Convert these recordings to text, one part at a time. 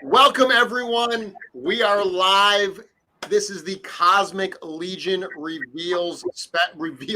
Welcome, everyone. We are live. This is the Cosmic Legion reveal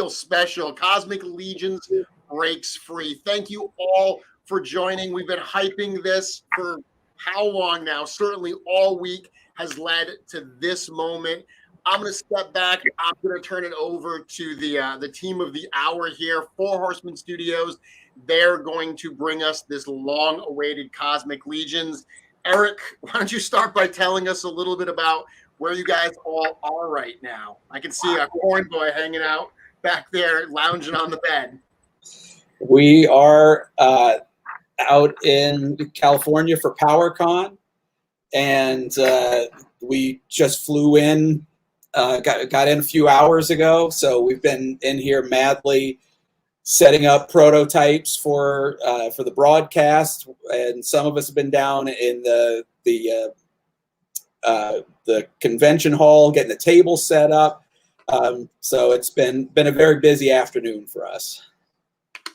special. Cosmic Legions breaks free. Thank you all for joining. We've been hyping this for how long now? Certainly all week has led to this moment. I'm going to step back. I'm going to turn it over to the team of the hour here, Horsemen Studios. They're going to bring us this long-awaited Cosmic Legions. Eric, why don't you start by telling us a little bit about where you guys all are right now? I can see a corn boy hanging out back there, lounging on the bed. We are out in California for PowerCon, and we just flew in, got in a few hours ago. So we've been in here madly setting up prototypes for the broadcast, and some of us have been down in the convention hall getting the table set up. So it's been a very busy afternoon for us.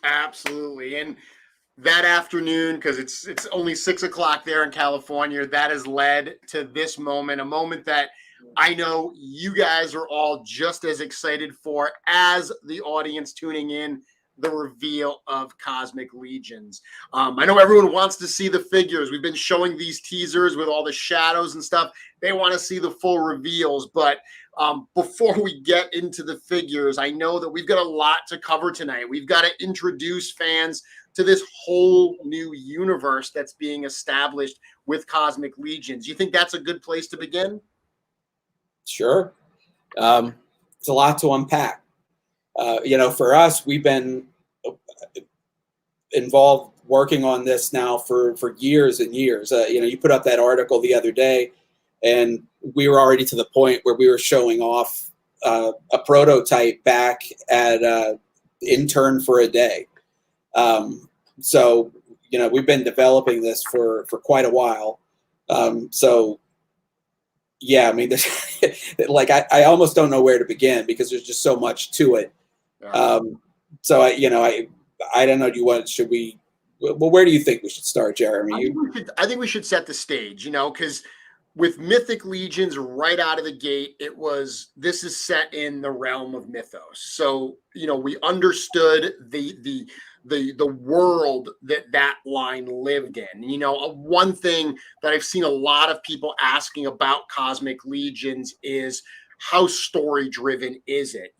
Absolutely, and that afternoon, because it's only 6 o'clock there in California, that has led to this moment, a moment that I know you guys are all just as excited for as the audience tuning in. The reveal of Cosmic Legions. I know everyone wants to see the figures. We've been showing these teasers with all the shadows and stuff. They want to see the full reveals. But before we get into the figures, I know that we've got a lot to cover tonight. We've got to introduce fans to this whole new universe that's being established with Cosmic Legions. You think that's a good place to begin? Sure. It's a lot to unpack. For us, we've been involved working on this now for years and years. You put up that article the other day, and we were already to the point where we were showing off a prototype back at Intern for a Day. So we've been developing this for quite a while. Yeah, I mean, I almost don't know where to begin because there's just so much to it. So I don't know. Should we? Well, where do you think we should start, Jeremy? I think we should set the stage. Because with Mythic Legions right out of the gate, this is set in the realm of mythos. So we understood the world that line lived in. One thing that I've seen a lot of people asking about Cosmic Legions is, how story driven is it?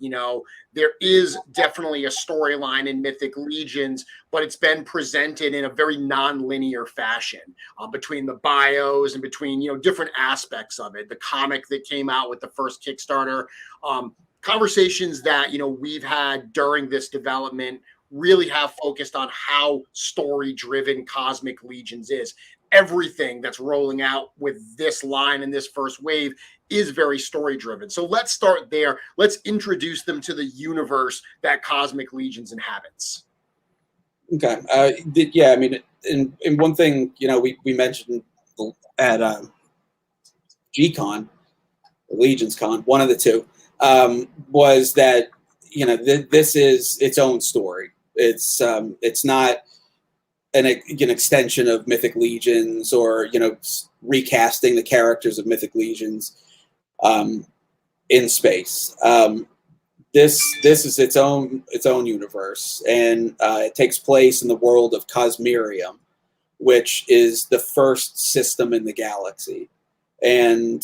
There is definitely a storyline in Mythic Legions, but it's been presented in a very non-linear fashion between the bios and between, different aspects of it. The comic that came out with the first Kickstarter, conversations that, we've had during this development really have focused on how story driven Cosmic Legions is. Everything that's rolling out with this line and this first wave is very story driven. So let's start there. Let's introduce them to the universe that Cosmic Legions inhabits. Okay. Yeah, I mean, in one thing, we mentioned at G-Con, Legions Con, one of the two, was that, this is its own story. It's not an extension of Mythic Legions or, recasting the characters of Mythic Legions in space. This is its own universe, and it takes place in the world of Cosmerium, which is the first system in the galaxy, and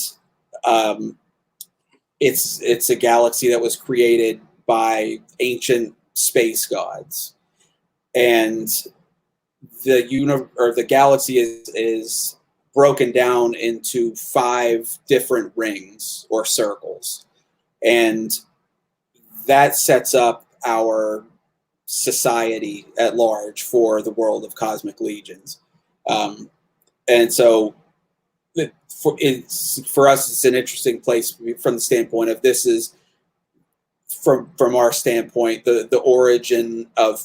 it's a galaxy that was created by ancient space gods, and the galaxy is broken down into 5 different rings or circles, and that sets up our society at large for the world of Cosmic Legions. And so for us, it's an interesting place from the standpoint of this is, from our standpoint, the origin of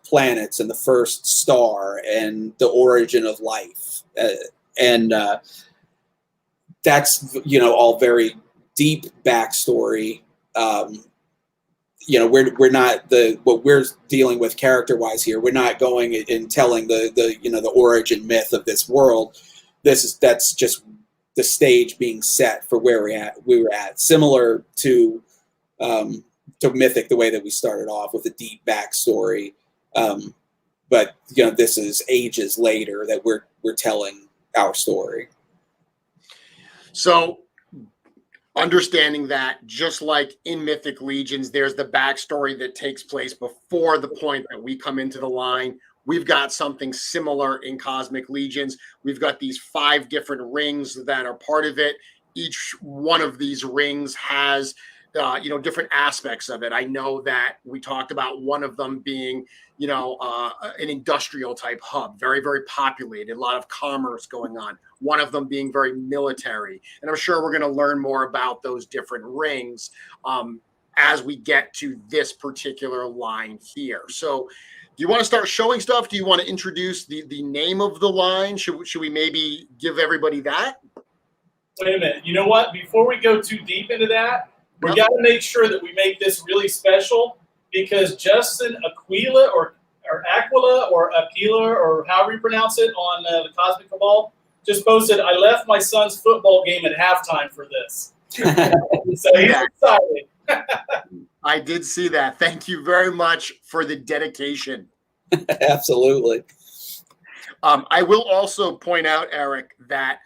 planets and the first star and the origin of life. And that's, all very deep backstory. you know, we're not what we're dealing with character wise here. We're not going and telling the you know, the origin myth of this world. That's just the stage being set for where we were at, similar to Mythic, the way that we started off with a deep backstory. But you know, this is ages later that we're telling our story. So understanding that, just like in Mythic Legions, there's the backstory that takes place before the point that we come into the line. We've got something similar in Cosmic Legions. We've got these 5 different rings that are part of it. Each one of these rings has you know, different aspects of it. I know that we talked about one of them being, you know, an industrial type hub, very, very populated, a lot of commerce going on. One of them being very military. And I'm sure we're going to learn more about those different rings as we get to this particular line here. So do you want to start showing stuff? Do you want to introduce the name of the line? Should we maybe give everybody that? Wait a minute. You know what? Before we go too deep into that, we got to make sure that we make this really special, because Justin Aquila or Aquila or Aquila or however you pronounce it on the Cosmic Cabal just posted, I left my son's football game at halftime for this. So he's excited. I did see that. Thank you very much for the dedication. Absolutely. I will also point out, Eric, that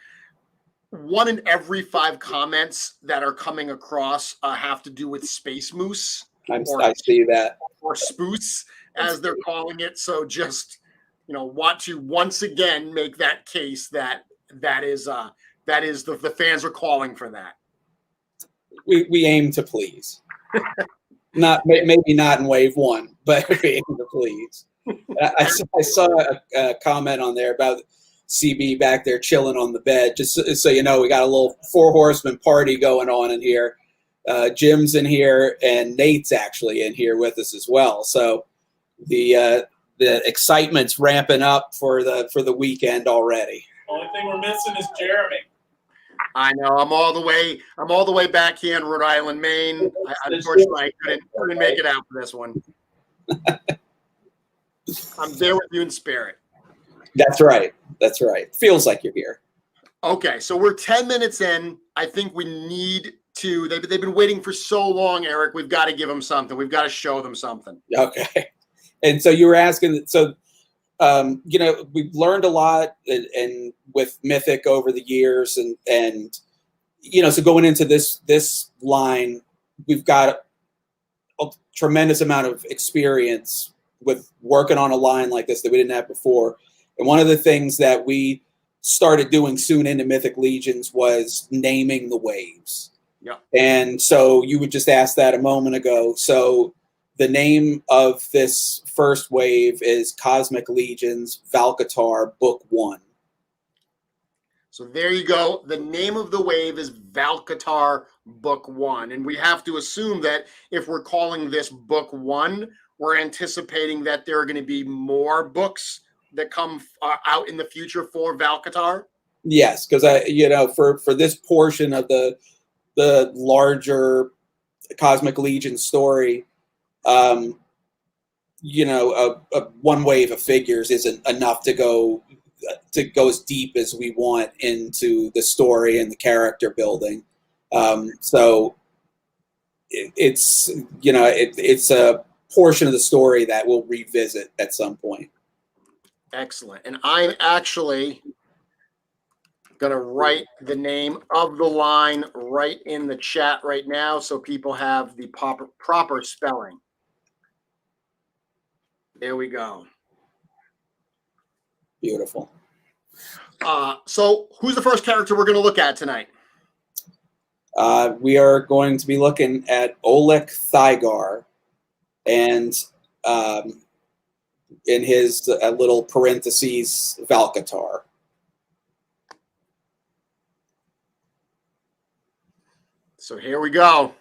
1 in every 5 comments that are coming across have to do with Space Moose. I see that. Or Spoos, as they're calling it. So just, you know, want to once again make that case that the fans are calling for that. We aim to please. Maybe not in wave 1, but we aim to please. I saw a comment on there about CB back there chilling on the bed. Just so you know, we got a little 4 horseman party going on in here. Jim's in here, and Nate's actually in here with us as well. So the excitement's ramping up for the weekend already. Only thing we're missing is Jeremy. I know. I'm all the way back here in Rhode Island, Maine. Unfortunately, I couldn't make it out for this one. I'm there with you in spirit. That's right. That's right. Feels like you're here. Okay, so we're 10 minutes in. I think we need to. They've been waiting for so long, Eric. We've got to give them something. We've got to show them something. Okay. And so you were asking. So you know, we've learned a lot and with Mythic over the years, and you know, so going into this line, we've got a tremendous amount of experience with working on a line like this that we didn't have before. And one of the things that we started doing soon into Mythic Legions was naming the waves. Yeah. And so you would just ask that a moment ago. So the name of this first wave is Cosmic Legions Valkatar Book 1. So there you go. The name of the wave is Valkatar Book 1. And we have to assume that if we're calling this Book 1, we're anticipating that there are going to be more books that come out in the future for Valkatar? Yes, because you know, for this portion of the larger Cosmic Legion story, you know, a one wave of figures isn't enough to go as deep as we want into the story and the character building. So it's, you know, it's a portion of the story that we'll revisit at some point. Excellent. And I'm actually going to write the name of the line right in the chat right now so people have the proper spelling. There we go. Beautiful. So who's the first character we're going to look at tonight? We are going to be looking at Olet Thyroid and in his little parentheses, Valkatar. So here we go.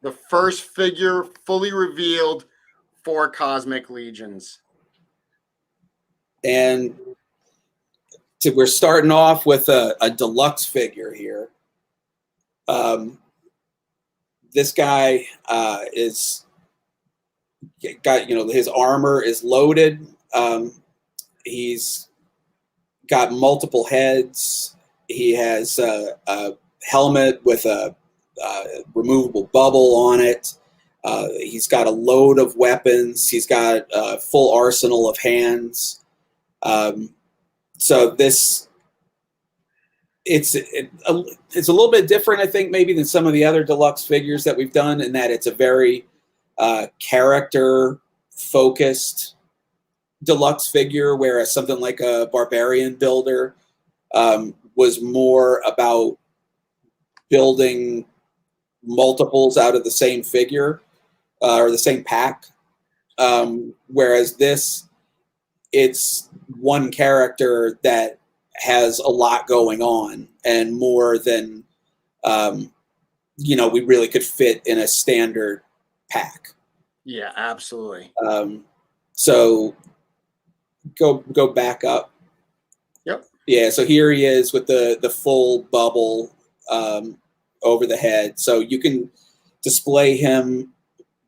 The first figure fully revealed for Cosmic Legions. And so we're starting off with a deluxe figure here. This guy is got, his armor is loaded. He's got multiple heads. He has a helmet with a removable bubble on it. He's got a load of weapons. He's got a full arsenal of hands. So this, it's a little bit different, I think, maybe than some of the other deluxe figures that we've done, in that it's a very character-focused deluxe figure, whereas something like a Barbarian Builder was more about building multiples out of the same figure or the same pack. Whereas this, it's one character that has a lot going on, and more than we really could fit in a standard pack. Yeah, absolutely. So go back up. Yep. Yeah, so here he is with the full bubble over the head. So you can display him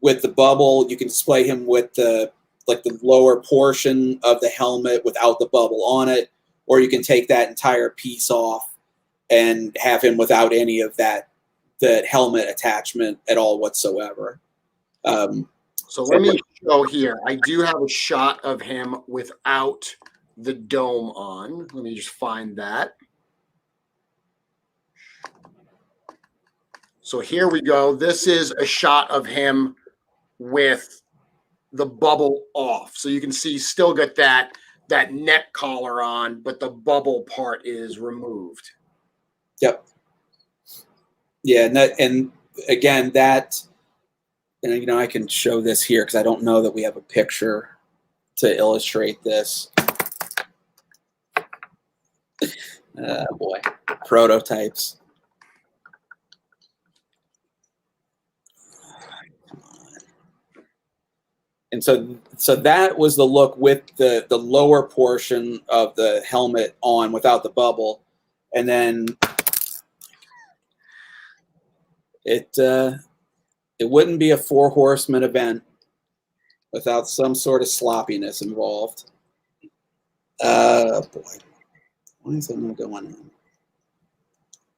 with the bubble. You can display him with the lower portion of the helmet without the bubble on it, or you can take that entire piece off and have him without any of that helmet attachment at all whatsoever. So let me show here. I do have a shot of him without the dome on. Let me just find that. So here we go. This is a shot of him with the bubble off. So you can see still got that neck collar on, but the bubble part is removed. Yep. Yeah, and again, and I can show this here because I don't know that we have a picture to illustrate this. Boy, prototypes. And so that was the look with the lower portion of the helmet on without the bubble, and then it wouldn't be a 4 Horsemen event without some sort of sloppiness involved. Boy, why is that not going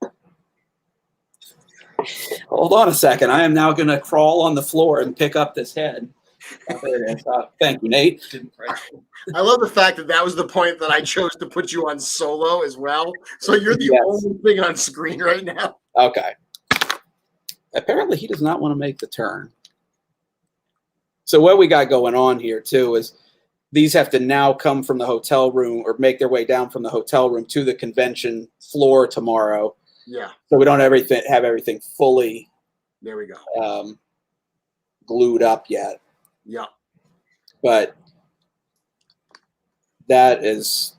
on? Hold on a second. I am now going to crawl on the floor and pick up this head. Oh, there it is. Thank you, Nate. I love the fact that was the point that I chose to put you on solo as well. So you're the only thing on screen right now. Okay. Apparently he does not want to make the turn. So what we got going on here too is these have to now come from the hotel room or make their way down from the hotel room to the convention floor tomorrow. Yeah. So we don't have everything fully there we go. Glued up yet. Yeah. But that is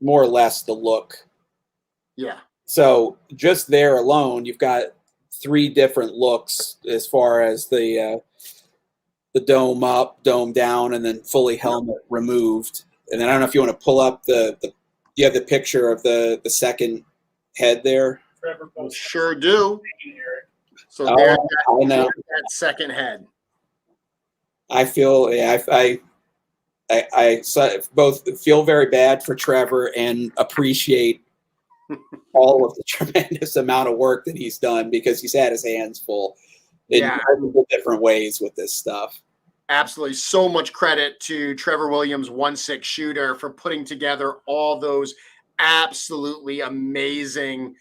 more or less the look. Yeah. So just there alone, you've got 3 different looks as far as the dome up, dome down, and then fully helmet removed. And then I don't know if you want to pull up you have the picture of the second head there. Sure do. So there's that second head. I feel I both feel very bad for Trevor and appreciate all of the tremendous amount of work that he's done, because he's had his hands full in multiple different ways with this stuff. Absolutely. So much credit to Trevor Williams, 1/6 shooter, for putting together all those absolutely amazing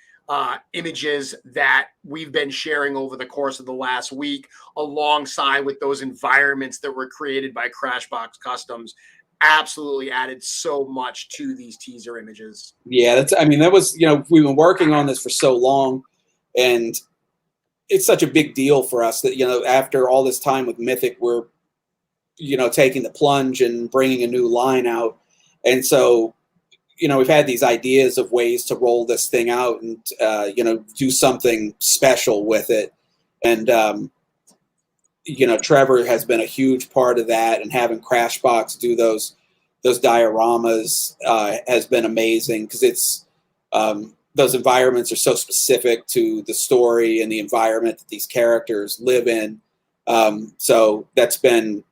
images that we've been sharing over the course of the last week, alongside with those environments that were created by Crashbox Customs. Absolutely added so much to these teaser images. Yeah, that was, we've been working on this for so long, and it's such a big deal for us that, after all this time with Mythic, we're, taking the plunge and bringing a new line out. And so, we've had these ideas of ways to roll this thing out and, do something special with it. And, Trevor has been a huge part of that, and having Crashbox do those dioramas has been amazing, because it's those environments are so specific to the story and the environment that these characters live in. So that's been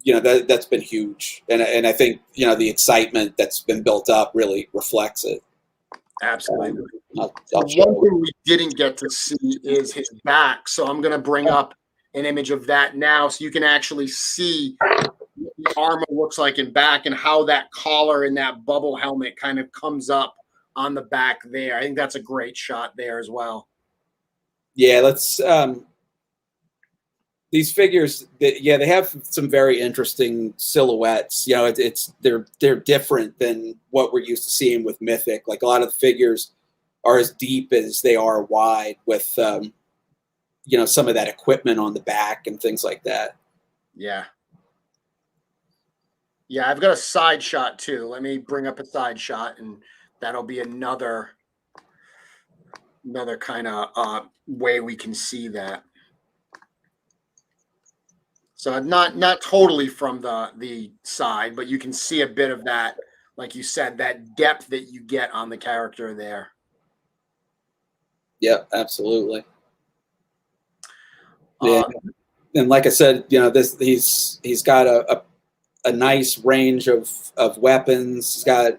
that's been huge, and I think the excitement that's been built up really reflects it. Absolutely. I'll One thing we didn't get to see is his back, so I'm going to bring up an image of that now, so you can actually see what the armor looks like in back and how that collar and that bubble helmet kind of comes up on the back there. I think that's a great shot there as well. Yeah, let's. These figures, they have some very interesting silhouettes. They're different than what we're used to seeing with Mythic. Like a lot of the figures are as deep as they are wide, with some of that equipment on the back and things like that. Yeah. Yeah, I've got a side shot too. Let me bring up a side shot, and that'll be another kind of way we can see that. So not totally from the side, but you can see a bit of that, like you said, that depth that you get on the character there. Yep, absolutely. Yeah. And like I said, he's got a nice range of weapons. He's got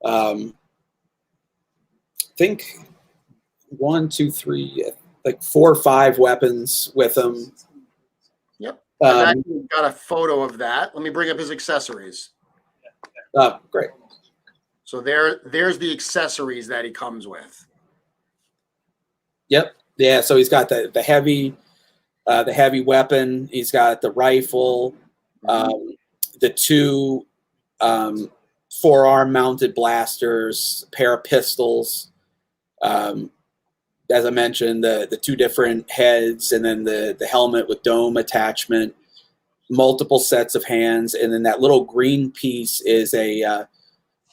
I think 1, 2, 3, like 4 or 5 weapons with him. Yep. I've actually got a photo of that. Let me bring up his accessories. Oh, great. So there's the accessories that he comes with. Yep. Yeah. So he's got the heavy weapon. He's got the rifle, the 2 forearm mounted blasters, a pair of pistols. As I mentioned, the 2 different heads, and then the helmet with dome attachment, multiple sets of hands, and then that little green piece is a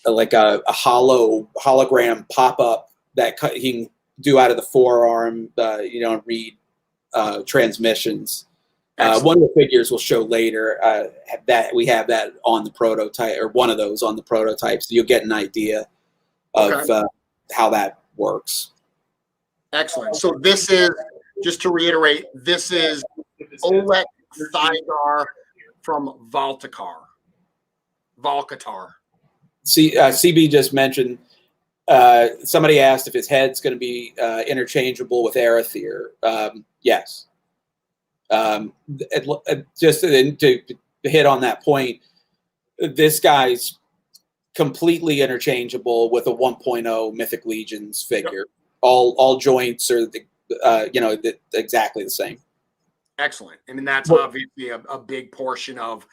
hologram pop up that he can do out of the forearm, read transmissions. One of the figures we'll show later that we have that on the prototype, or one of those on the prototype, so you'll get an idea of how that works. Excellent. So this is, just to reiterate, this is Olet Thyroid from Volcatar. CB just mentioned, somebody asked if his head's going to be interchangeable with Arethyr. Yes. Just to hit on that point, this guy's completely interchangeable with a 1.0 Mythic Legions figure. Yep. All joints are exactly the same. Excellent. I mean, that's obviously a big portion of,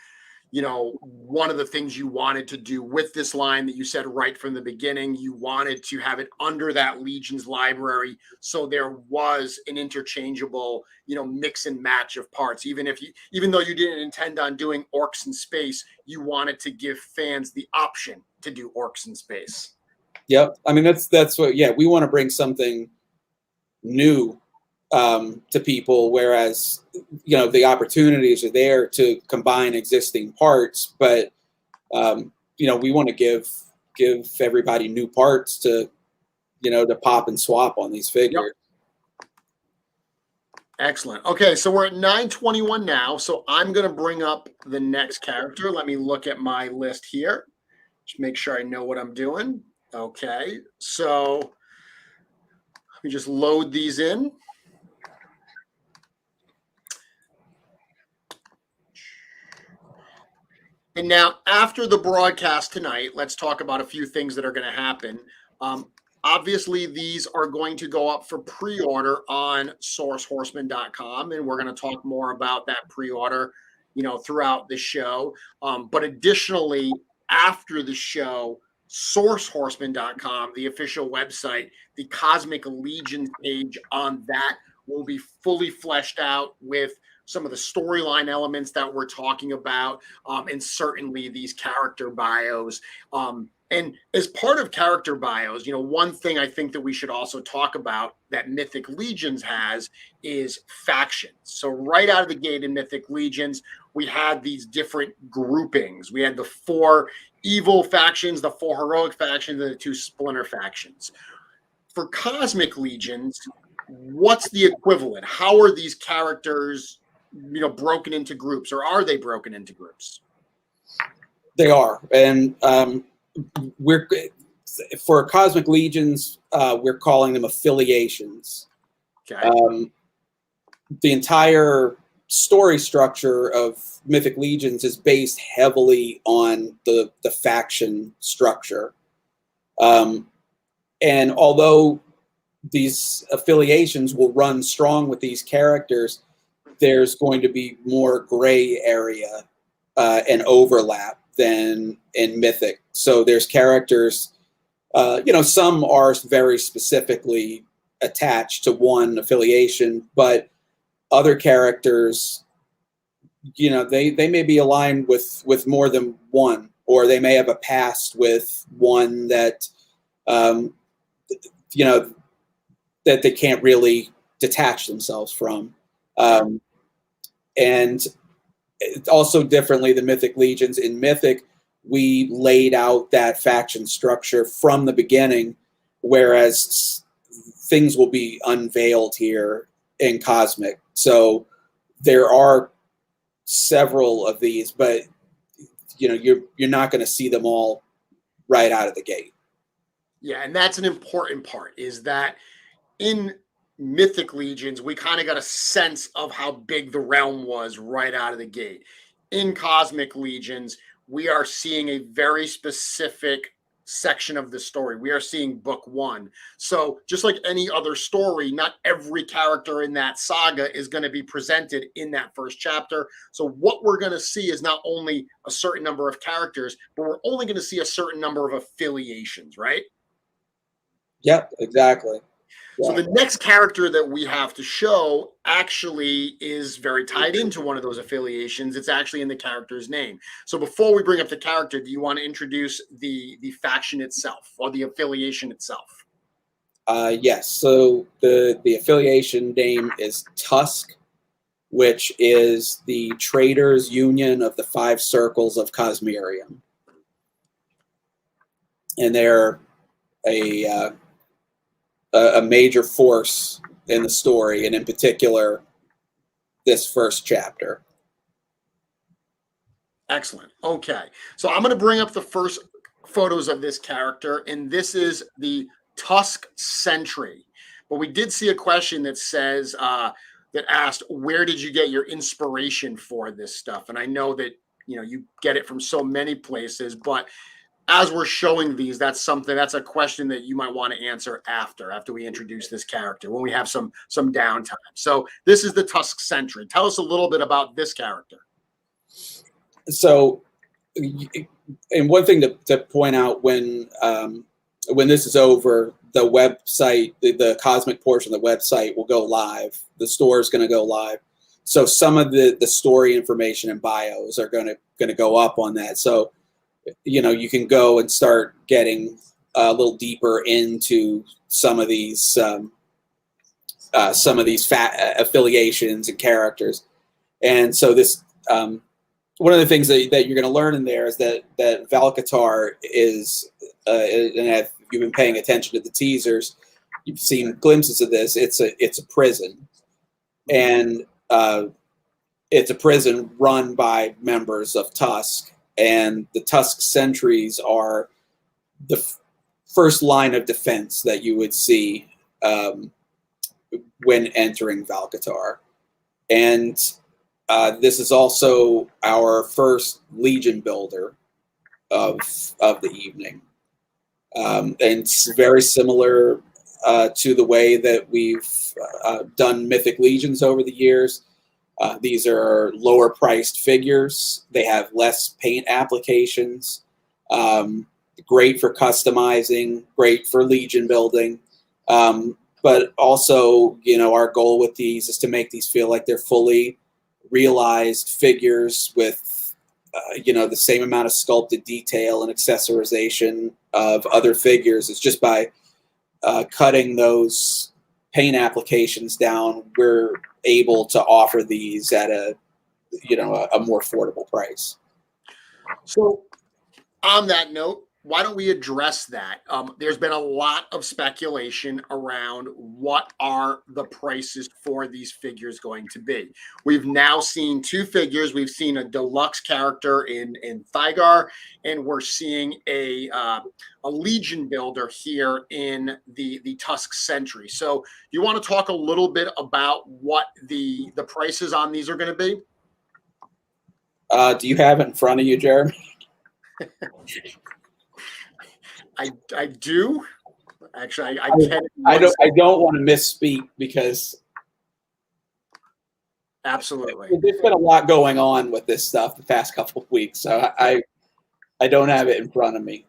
one of the things you wanted to do with this line that you said right from the beginning. You wanted to have it under that Legions library, so there was an interchangeable, mix and match of parts. Even though you didn't intend on doing Orcs in Space, you wanted to give fans the option to do Orcs in Space. Yep. I mean, that's what, we want to bring something new to people, whereas, the opportunities are there to combine existing parts, but, we want to give everybody new parts to pop and swap on these figures. Yep. Excellent. Okay. So we're at 9:21 now. So I'm going to bring up the next character. Let me look at my list here. Just make sure I know what I'm doing. Okay, so let me just load these in. And now, after the broadcast tonight, let's talk about a few things that are going to happen. Obviously, these are going to go up for pre-order on sourcehorseman.com, and we're going to talk more about that pre-order, throughout the show. But additionally, after the show, sourcehorseman.com, the official website, the Cosmic Legion page on that will be fully fleshed out with some of the storyline elements that we're talking about, and certainly these character bios. And as part of character bios, one thing I think that we should also talk about that Mythic Legions has is factions. So right out of the gate in Mythic Legions, we had these different groupings. We had the 4 evil factions, the 4 heroic factions, and the 2 splinter factions. For Cosmic Legions, what's the equivalent? How are these characters broken into groups, or are they broken into groups? They are, and we're for Cosmic Legions, we're calling them affiliations. Okay. The entire story structure of Mythic Legions is based heavily on the faction structure. And although these affiliations will run strong with these characters, there's going to be more gray area and overlap than in Mythic. So there's characters, some are very specifically attached to one affiliation, but other characters, they may be aligned with more than one, or they may have a past with one that, that they can't really detach themselves from. And also differently than Mythic Legions. In Mythic, we laid out that faction structure from the beginning, whereas things will be unveiled here in Cosmic. So there are several of these, but you're not going to see them all right out of the gate. Yeah, and that's an important part, is that in Mythic Legions, we kind of got a sense of how big the realm was right out of the gate. In Cosmic Legions, we are seeing a very specific section of the story. We are seeing book one. So just like any other story, not every character in that saga is going to be presented in that first chapter. So what we're going to see is not only a certain number of characters, but we're only going to see a certain number of affiliations, right? Yep, exactly. So the next character that we have to show actually is very tied into one of those affiliations. It's actually in the character's name. So before we bring up the character, do you want to introduce the faction itself or the affiliation itself? Yes. So the affiliation name is Tusk, which is the Traders Union of the Five Circles of Cosmerium. And they're a major force in the story, and in particular, this first chapter. Excellent. Okay. So I'm going to bring up the first photos of this character, and this is the Tusk Sentry. But we did see a question that says, that asked, where did you get your inspiration for this stuff? And I know that, you get it from so many places, but as we're showing these, that's a question that you might want to answer after we introduce this character, when we have some downtime. So this is the Tusk Sentry. Tell us a little bit about this character. So, and one thing to point out when this is over, the website, the Cosmic portion of the website will go live. The store is going to go live. So some of the story information and bios are going to go up on that. So, you can go and start getting a little deeper into some of these affiliations and characters. And so this, one of the things that you're going to learn in there is that Valkatar is, and if you've been paying attention to the teasers, you've seen glimpses of this. It's a prison, and it's a prison run by members of Tusk. And the Tusk Sentries are the first line of defense that you would see when entering Valkatar. And this is also our first Legion builder of the evening. And it's very similar to the way that we've done Mythic Legions over the years. These are lower priced figures. They have less paint applications. Great for customizing, great for Legion building. But also, our goal with these is to make these feel like they're fully realized figures with, the same amount of sculpted detail and accessorization of other figures. It's just by cutting those paint applications down, we're able to offer these at a more affordable price. So on that note, why don't we address that? There's been a lot of speculation around what are the prices for these figures going to be. We've now seen two figures. We've seen a deluxe character in Thyroid, and we're seeing a Legion builder here in the Tusk Sentry. So you want to talk a little bit about what the prices on these are going to be? Do you have it in front of you, Jeremy? I do. Actually, I can. I don't want to misspeak because absolutely there's been a lot going on with this stuff the past couple of weeks, so I don't have it in front of me.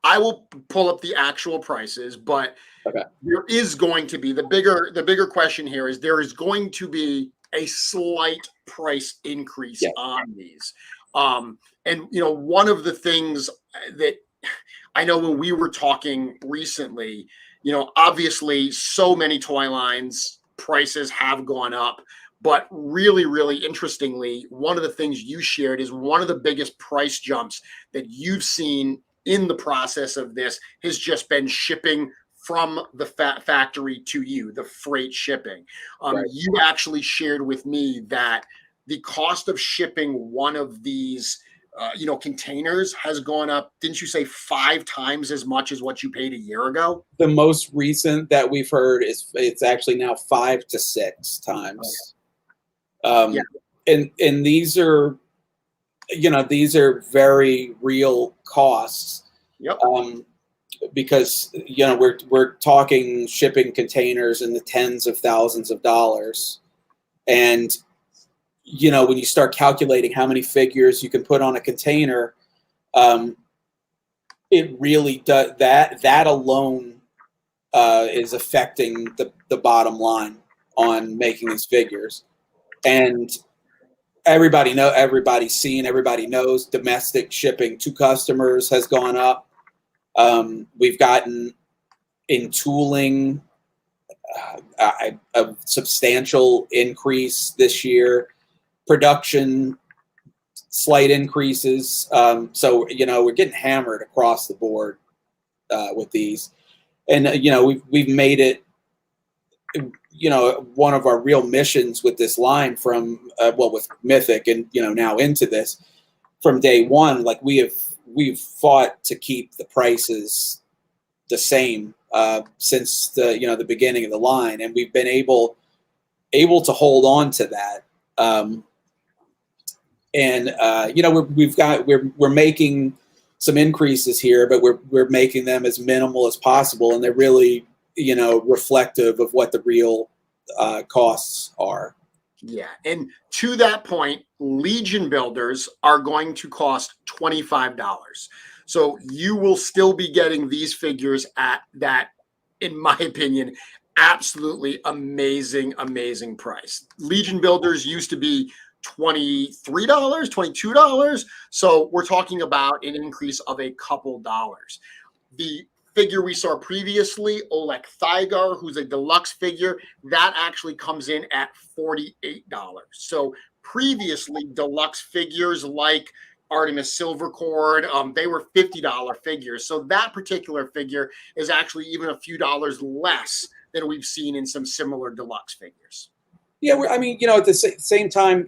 I will pull up the actual prices, but okay. There is going to be the bigger question here is there is going to be a slight price increase on these. And you know, one of the things that I know when we were talking recently, you know, obviously so many toy lines prices have gone up, but really, really interestingly, one of the things you shared is one of the biggest price jumps that you've seen in the process of this has just been shipping from the factory to you, the freight shipping. Right. You actually shared with me that the cost of shipping one of these containers has gone up. Didn't you say 5 times as much as what you paid a year ago? The most recent that we've heard is it's actually now 5 to 6 times. Okay. And these are, these are very real costs. Yep. Because we're talking shipping containers in the tens of thousands of dollars, and when you start calculating how many figures you can put on a container, it really does that alone is affecting the bottom line on making these figures. And everybody knows domestic shipping to customers has gone up. We've gotten in tooling a substantial increase this year. Production, slight increases. So we're getting hammered across the board with these, and we've made it. One of our real missions with this line from with Mythic and now into this from day one. Like we've fought to keep the prices the same since the beginning of the line, and we've been able to hold on to that. We're making some increases here, but we're making them as minimal as possible, and they're really reflective of what the real costs are. Yeah, and to that point, Legion builders are going to cost $25. So you will still be getting these figures at that, in my opinion, absolutely amazing price. Legion builders used to be $23, $22. So we're talking about an increase of a couple dollars. The figure we saw previously, Olet Thyroid, who's a deluxe figure, that actually comes in at $48. So previously, deluxe figures like Artemis Silvercord, they were $50 figures. So that particular figure is actually even a few dollars less than we've seen in some similar deluxe figures. Yeah, at the same time,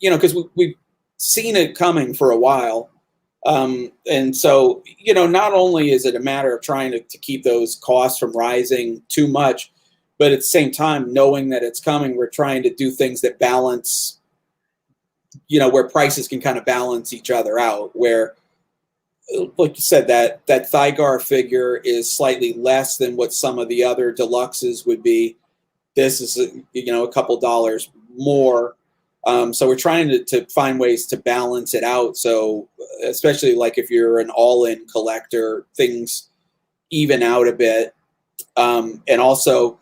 because we've seen it coming for a while. And so, not only is it a matter of trying to keep those costs from rising too much, but at the same time, knowing that it's coming, we're trying to do things that balance, where prices can kind of balance each other out, where, like you said, that Thyroid figure is slightly less than what some of the other deluxes would be. This is, a couple dollars more. So we're trying to find ways to balance it out. So especially like if you're an all-in collector, things even out a bit. And also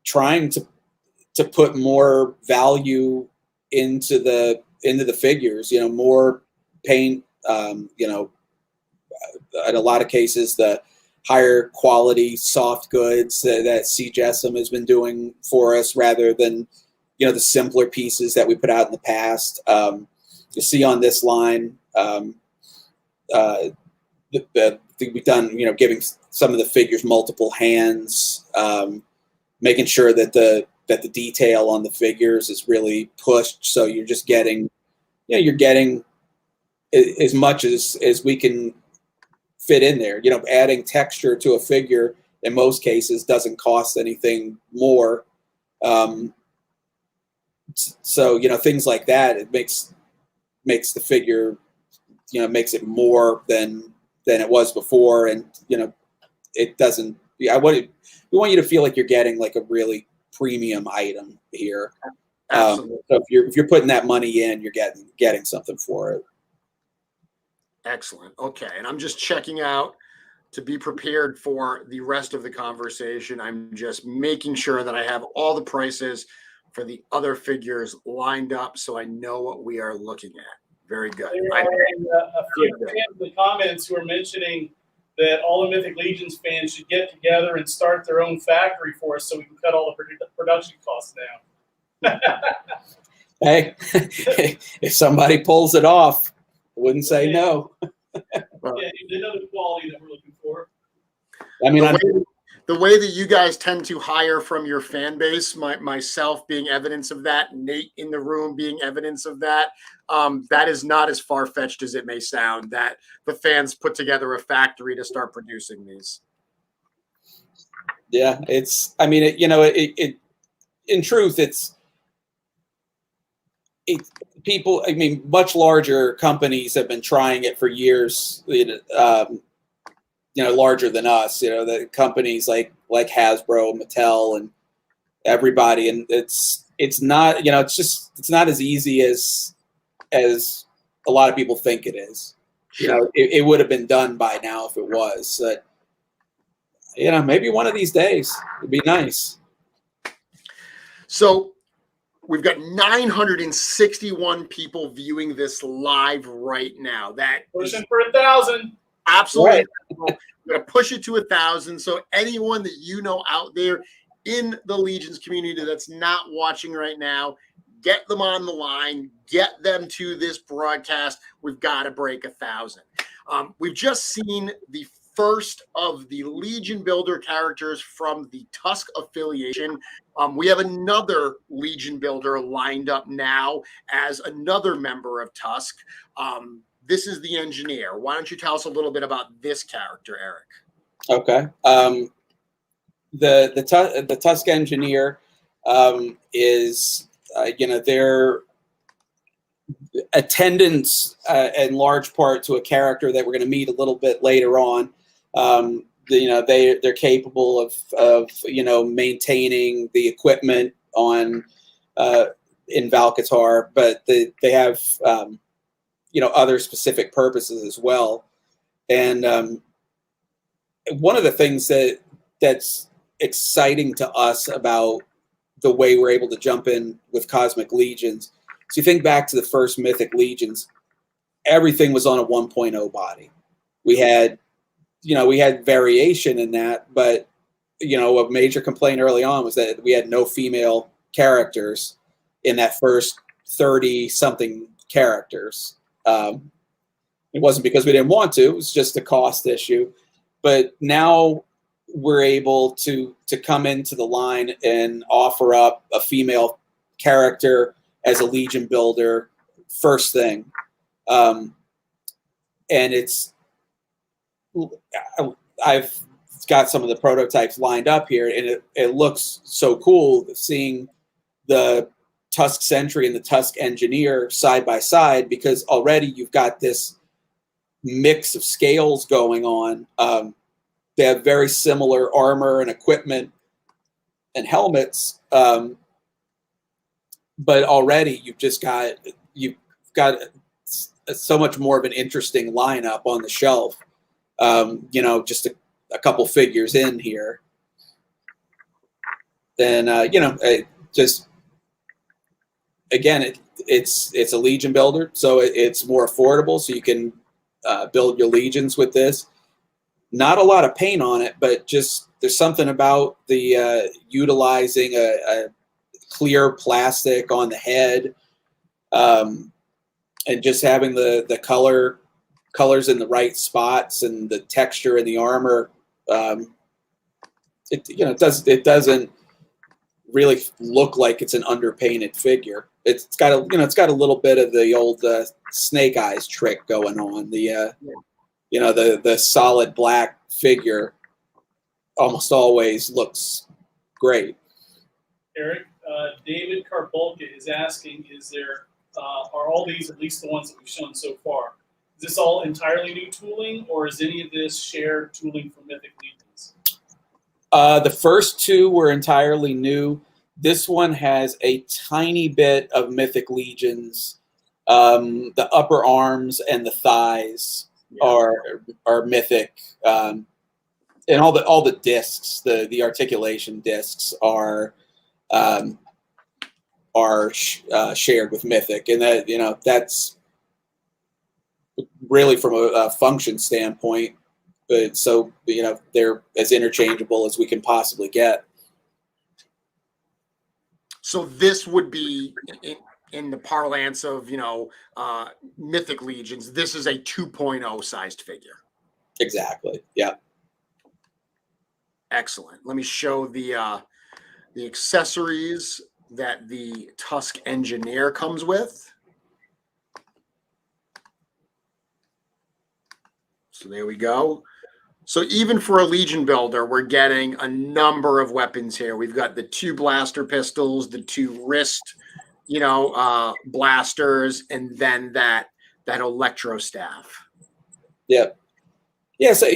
trying to put more value into the figures, more paint, in a lot of cases, the higher quality soft goods that CJSM has been doing for us rather than the simpler pieces that we put out in the past. You see on this line, we've done, giving some of the figures multiple hands, making sure that the detail on the figures is really pushed. So you're just getting, you're getting as much as we can fit in there. Adding texture to a figure in most cases doesn't cost anything more. So things like that, it makes the figure, makes it more than it was before, and it doesn't. We want you to feel like you're getting like a really premium item here. Absolutely. So if you're putting that money in, you're getting something for it. Excellent. Okay, and I'm just checking out to be prepared for the rest of the conversation. I'm just making sure that I have all the prices for the other figures lined up so I know what we are looking at. Very good. There are a few fans in the comments who are mentioning that all the Mythic Legions fans should get together and start their own factory for us so we can cut all the production costs down. Hey, if somebody pulls it off, I wouldn't say no. Yeah, they know the quality that we're looking for. I mean, the way that you guys tend to hire from your fan base, myself being evidence of that, Nate in the room being evidence of that, that is not as far-fetched as it may sound, that the fans put together a factory to start producing these. Yeah, in truth, it's people, much larger companies have been trying it for years, larger than us, the companies like Hasbro, Mattel, and everybody. And it's not, it's not as easy as a lot of people think it is. Sure. It would have been done by now if it was. But, maybe one of these days it'd be nice. So we've got 961 people viewing this live right now. That pushing for 1,000. Absolutely. Right. We're going to push it to 1,000. So anyone that out there in the Legions community that's not watching right now, get them on the line, get them to this broadcast. We've got to break 1,000. We've just seen the first of the Legion Builder characters from the Tusk affiliation. We have another Legion Builder lined up now as another member of Tusk. This is the Engineer. Why don't you tell us a little bit about this character, Eric? Okay. The Tusk Engineer is, their attendance in large part to a character that we're going to meet a little bit later on. They're capable of maintaining the equipment in Valkatar, but they have other specific purposes as well. And one of the things that's exciting to us about the way we're able to jump in with Cosmic Legions, so you think back to the first Mythic Legions, everything was on a 1.0 body. We had variation in that, but a major complaint early on was that we had no female characters in that first 30-something characters. It wasn't because we didn't want to; it was just a cost issue. But now we're able to come into the line and offer up a female character as a Legion Builder first thing, and I've got some of the prototypes lined up here, and it looks so cool seeing the Tusk Sentry and the Tusk Engineer side by side, because already you've got this mix of scales going on. They have very similar armor and equipment and helmets, but already you've got so much more of an interesting lineup on the shelf. Just a couple figures in here, and just again, it's a Legion Builder, so it's more affordable, so you can build your legions with this. Not a lot of paint on it, but just there's something about the utilizing a clear plastic on the head, and just having the color colors in the right spots and the texture in the armor, it doesn't really look like it's an underpainted figure. It's got a little bit of the old Snake Eyes trick going on. The solid black figure almost always looks great. Eric, David Carbulka is asking, are all these, at least the ones that we've shown so far, is this all entirely new tooling, or is any of this shared tooling from Mythic Legions? The first two were entirely new. This one has a tiny bit of Mythic Legions. The upper arms and the thighs are Mythic, and all the discs, the articulation discs are shared with Mythic, and that's really from a function standpoint. But so they're as interchangeable as we can possibly get. So this would be in the parlance of Mythic Legions. This is a 2.0 sized figure. Exactly. Yeah. Excellent. Let me show the accessories that the Tusk Engineer comes with. So there we go. So even for a Legion builder, we're getting a number of weapons here. We've got the 2 blaster pistols, the 2 wrist, blasters, and then that electro staff. Yep. Yeah. So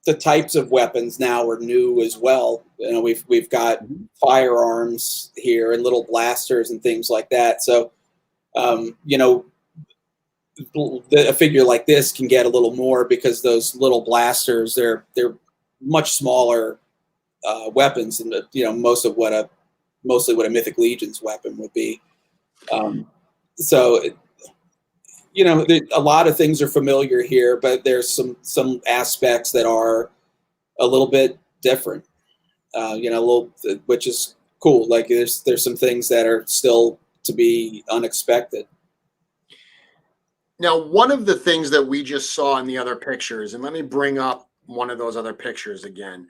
the types of weapons now are new as well. We've got firearms here and little blasters and things like that. So a figure like this can get a little more because those little blasters, they're much smaller weapons than mostly what a Mythic Legion's weapon would be. A lot of things are familiar here, but there's some aspects that are a little bit different. Which is cool. Like there's some things that are still to be unexpected. Now, one of the things that we just saw in the other pictures, and let me bring up one of those other pictures again.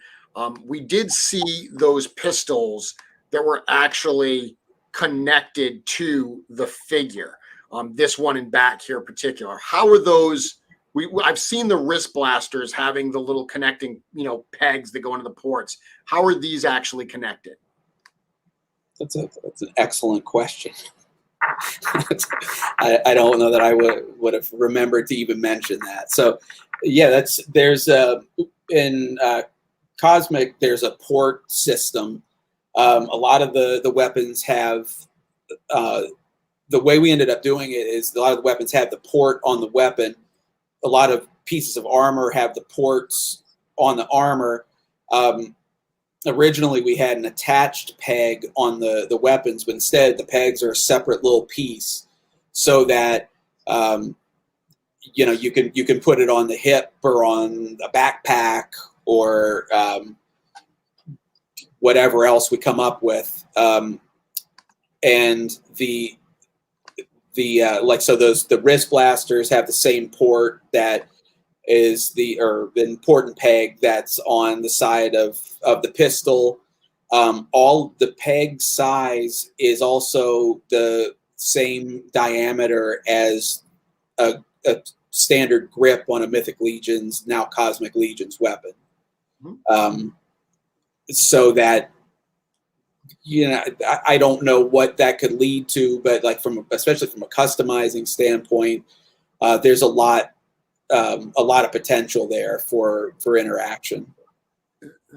We did see those pistols that were actually connected to the figure. This one in back here in particular. How are those? I've seen the wrist blasters having the little connecting, pegs that go into the ports. How are these actually connected? That's an excellent question. I don't know that I would have remembered to even mention that. So, yeah, in Cosmic, there's a port system. A lot of the weapons have, the way we ended up doing it is a lot of the weapons have the port on the weapon. A lot of pieces of armor have the ports on the armor. Originally, we had an attached peg on the weapons, but instead the pegs are a separate little piece, so that you can put it on the hip or on a backpack or whatever else we come up with. And the wrist blasters have the same port that is the important peg that's on the side of the pistol. All the peg size is also the same diameter as a standard grip on a Mythic Legion's, now Cosmic Legion's weapon. So that, I don't know what that could lead to, but especially from a customizing standpoint, there's a lot of potential there for interaction.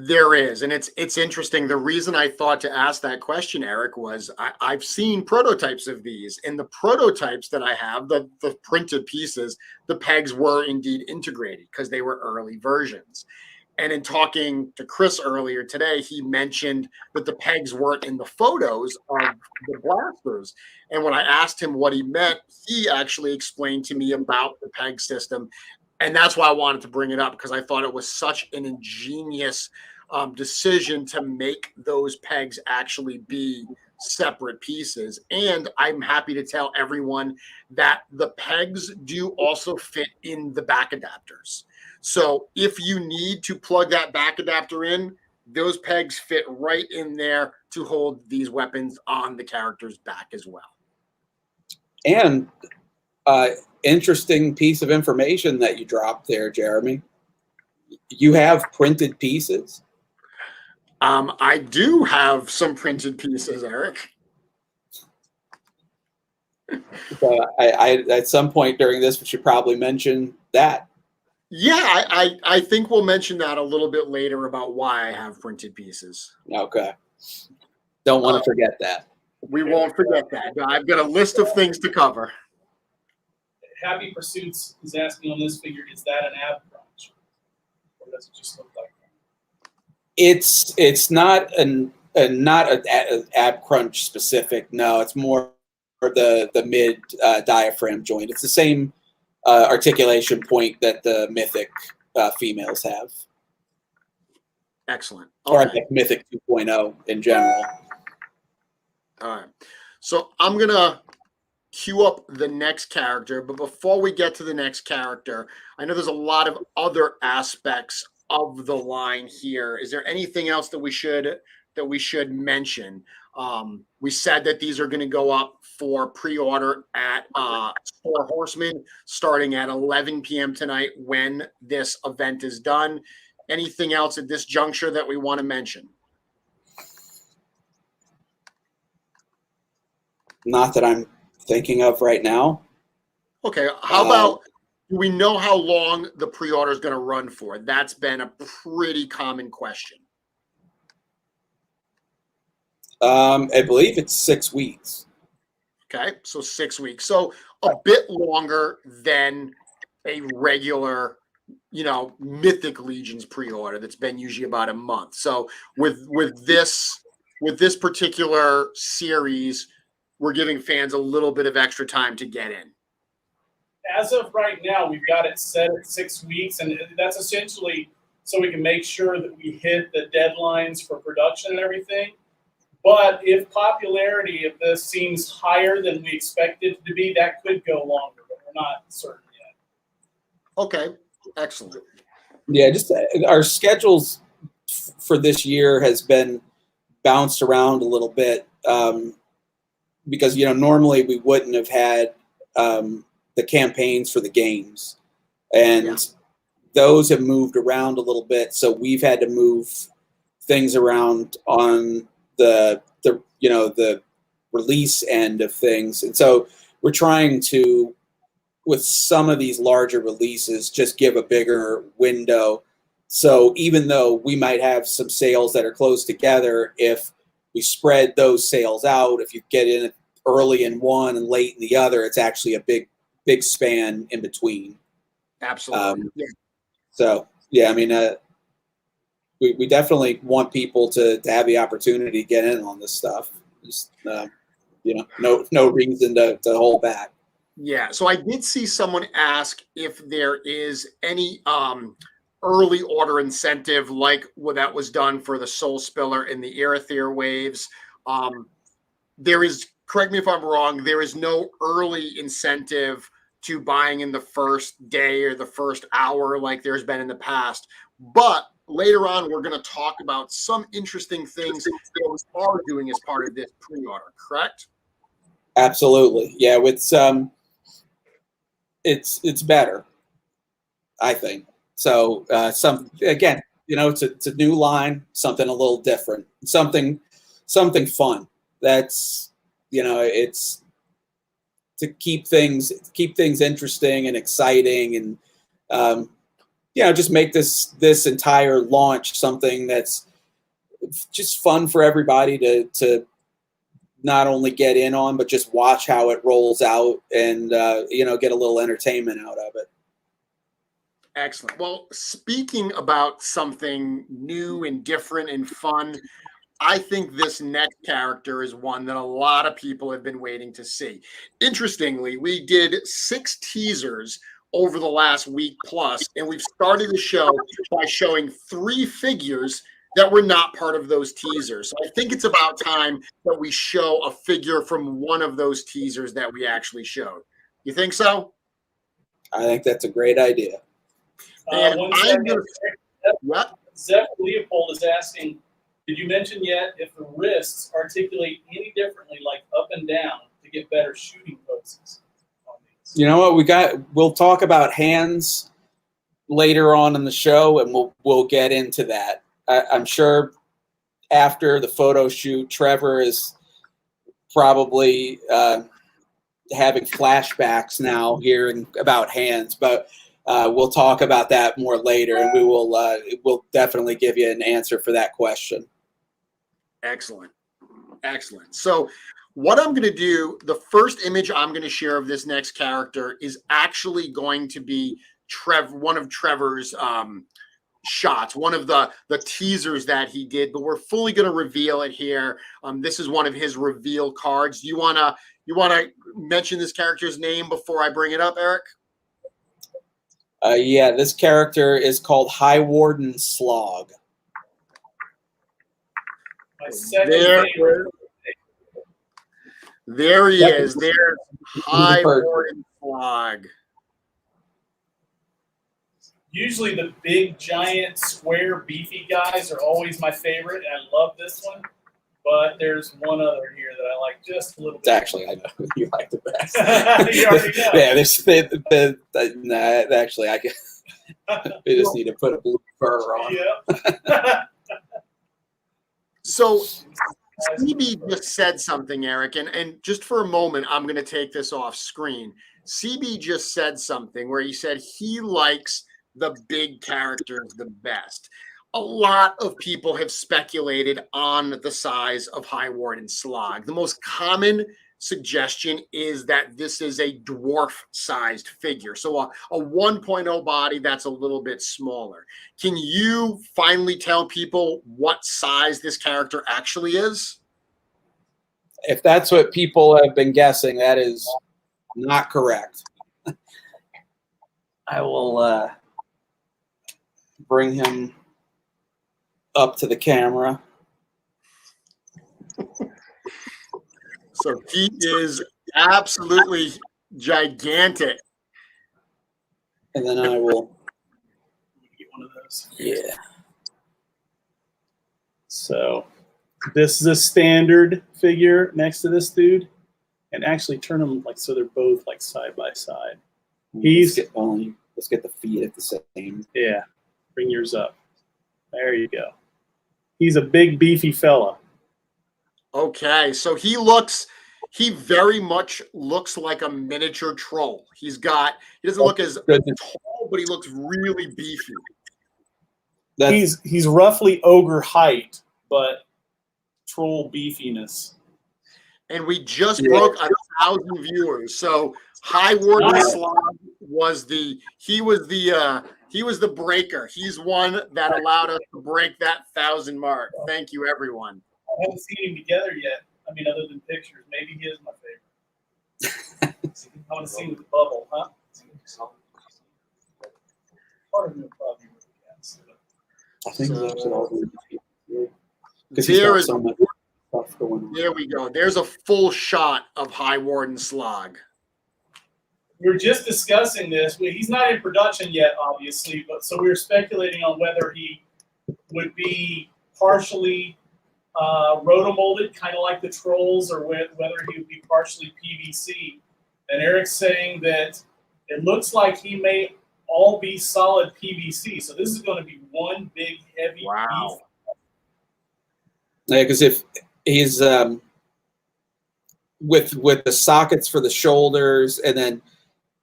There is, and it's interesting. The reason I thought to ask that question, Eric, was I've seen prototypes of these. In the prototypes that I have, the printed pieces, the pegs were indeed integrated because they were early versions. And in talking to Chris earlier today, he mentioned that the pegs weren't in the photos of the blasters. And when I asked him what he meant, he actually explained to me about the peg system. And that's why I wanted to bring it up, because I thought it was such an ingenious decision to make those pegs actually be separate pieces. And I'm happy to tell everyone that the pegs do also fit in the back adapters. So if you need to plug that back adapter in, those pegs fit right in there to hold these weapons on the character's back as well. And interesting piece of information that you dropped there, Jeremy. You have printed pieces? I do have some printed pieces, Eric. So I at some point during this, we should probably mention that. Yeah, I think we'll mention that a little bit later about why I have printed pieces. Okay. Don't want to forget that. We won't forget that. I've got a list of things to cover. Happy Pursuits is asking on this figure, is that an ab crunch? Or does it just look like that? It's not an ab crunch specific. No, it's more the mid diaphragm joint. It's the same articulation point that the Mythic females have. Excellent. Or Okay. like Mythic 2.0 in general. All right. So I'm going to queue up the next character. But before we get to the next character, I know there's a lot of other aspects of the line here. Is there anything else that we should mention? We said that these are going to go up for pre-order at Store Horsemen starting at 11 p.m. tonight when this event is done. Anything else at this juncture that we want to mention? Not that I'm thinking of right now. Okay. How about, do we know how long the pre-order is going to run for? That's been a pretty common question. I believe it's 6 weeks. Okay. So 6 weeks. So a bit longer than a regular, Mythic Legions pre-order that's been usually about a month. So with this particular series, we're giving fans a little bit of extra time to get in. As of right now, we've got it set at 6 weeks, and that's essentially so we can make sure that we hit the deadlines for production and everything. But if popularity of this seems higher than we expect it to be, that could go longer, but we're not certain yet. Okay, excellent. Yeah, just our schedules for this year has been bounced around a little bit because normally we wouldn't have had the campaigns for the games, and those have moved around a little bit. So we've had to move things around on the release end of things, and so we're trying to, with some of these larger releases, just give a bigger window. So even though we might have some sales that are close together, if we spread those sales out, if you get in early in one and late in the other, it's actually a big span in between. Absolutely. So yeah, I mean, we definitely want people to have the opportunity to get in on this stuff. Just no reason to hold back. Yeah. So I did see someone ask if there is any early order incentive like what that was done for the Soul Spiller and the Erethyr waves. There is, correct me if I'm wrong, there is no early incentive to buying in the first day or the first hour like there's been in the past. But later on, we're going to talk about some interesting things that we are doing as part of this pre-order, correct? Absolutely. Yeah, with it's better, I think. So again, it's a new line, something a little different, something fun. That's it's to keep things interesting and exciting, and just make this entire launch something that's just fun for everybody to not only get in on, but just watch how it rolls out and get a little entertainment out of it. Excellent. Well, speaking about something new and different and fun, I think this next character is one that a lot of people have been waiting to see. Interestingly, we did 6 teasers over the last week plus, and we've started the show by showing 3 figures that were not part of those teasers. So I think it's about time that we show a figure from one of those teasers that we actually showed. You think so? I think that's a great idea. And One I'm second. gonna, what? Zeph Leopold is asking, did you mention yet if the wrists articulate any differently, like up and down, to get better shooting poses on these? You know what? We'll talk about hands later on in the show, and we'll get into that. I'm sure after the photo shoot, Trevor is probably having flashbacks now, hearing about hands, but we'll talk about that more later, and we'll definitely give you an answer for that question. Excellent. Excellent. So what I'm going to do, the first image I'm going to share of this next character is actually going to be one of Trevor's shots, one of the teasers that he did, but we're fully going to reveal it here. This is one of his reveal cards. You want to mention this character's name before I bring it up, Eric? Yeah, this character is called High Warden Slog. My second There he Yep. is. There's High Warden Slog. Usually the big, giant, square, beefy guys are always my favorite, and I love this one. But there's one other here that I like just a little bit. Actually, I know who you like the best. You already know. Yeah, actually, I can. We just need to put a blue fur on. Yeah. So CB just said something, Eric, and just for a moment, I'm going to take this off screen. CB just said something where he said he likes the big characters the best. A lot of people have speculated on the size of High Warden Slog. The most common suggestion is that this is a dwarf-sized figure. So a 1.0 body that's a little bit smaller. Can you finally tell people what size this character actually is? If that's what people have been guessing, that is not correct. I will bring him up to the camera. So he is absolutely gigantic. And then I will Get one of those. Yeah. So this is a standard figure next to this dude, and actually turn them like so they're both like side by side. Let's get the feet at the same. Yeah, bring yours up. There you go. He's a big beefy fella. Okay, so he very much looks like a miniature troll. He doesn't look as tall, but he looks really beefy. He's roughly ogre height, but troll beefiness. And we just broke 1,000 viewers. So High Warden Slog was the breaker. He's one that allowed us to break that 1,000 mark. Thank you, everyone. I haven't seen him together yet. I mean, other than pictures. Maybe he is my favorite. I want to see with the bubble, huh? Part of me probably with the cats. I think There we go. There's a full shot of High Warden Slog. We were just discussing this. He's not in production yet, obviously, but so we were speculating on whether he would be partially rotomolded, kind of like the trolls, or whether he would be partially PVC. And Eric's saying that it looks like he may all be solid PVC. So this is going to be one big, heavy Wow. beef. Yeah, because if he's with the sockets for the shoulders, and then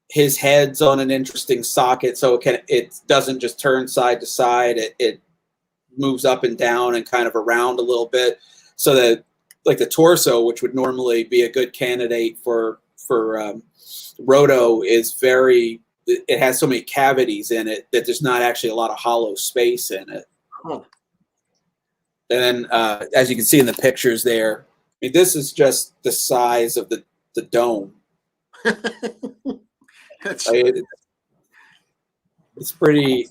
his head's on an interesting socket, so it doesn't just turn side to side. It moves up and down and kind of around a little bit, so that like the torso, which would normally be a good candidate for roto, it has so many cavities in it that there's not actually a lot of hollow space in it. Huh. And then, as you can see in the pictures there, I mean, this is just the size of the dome. It's pretty.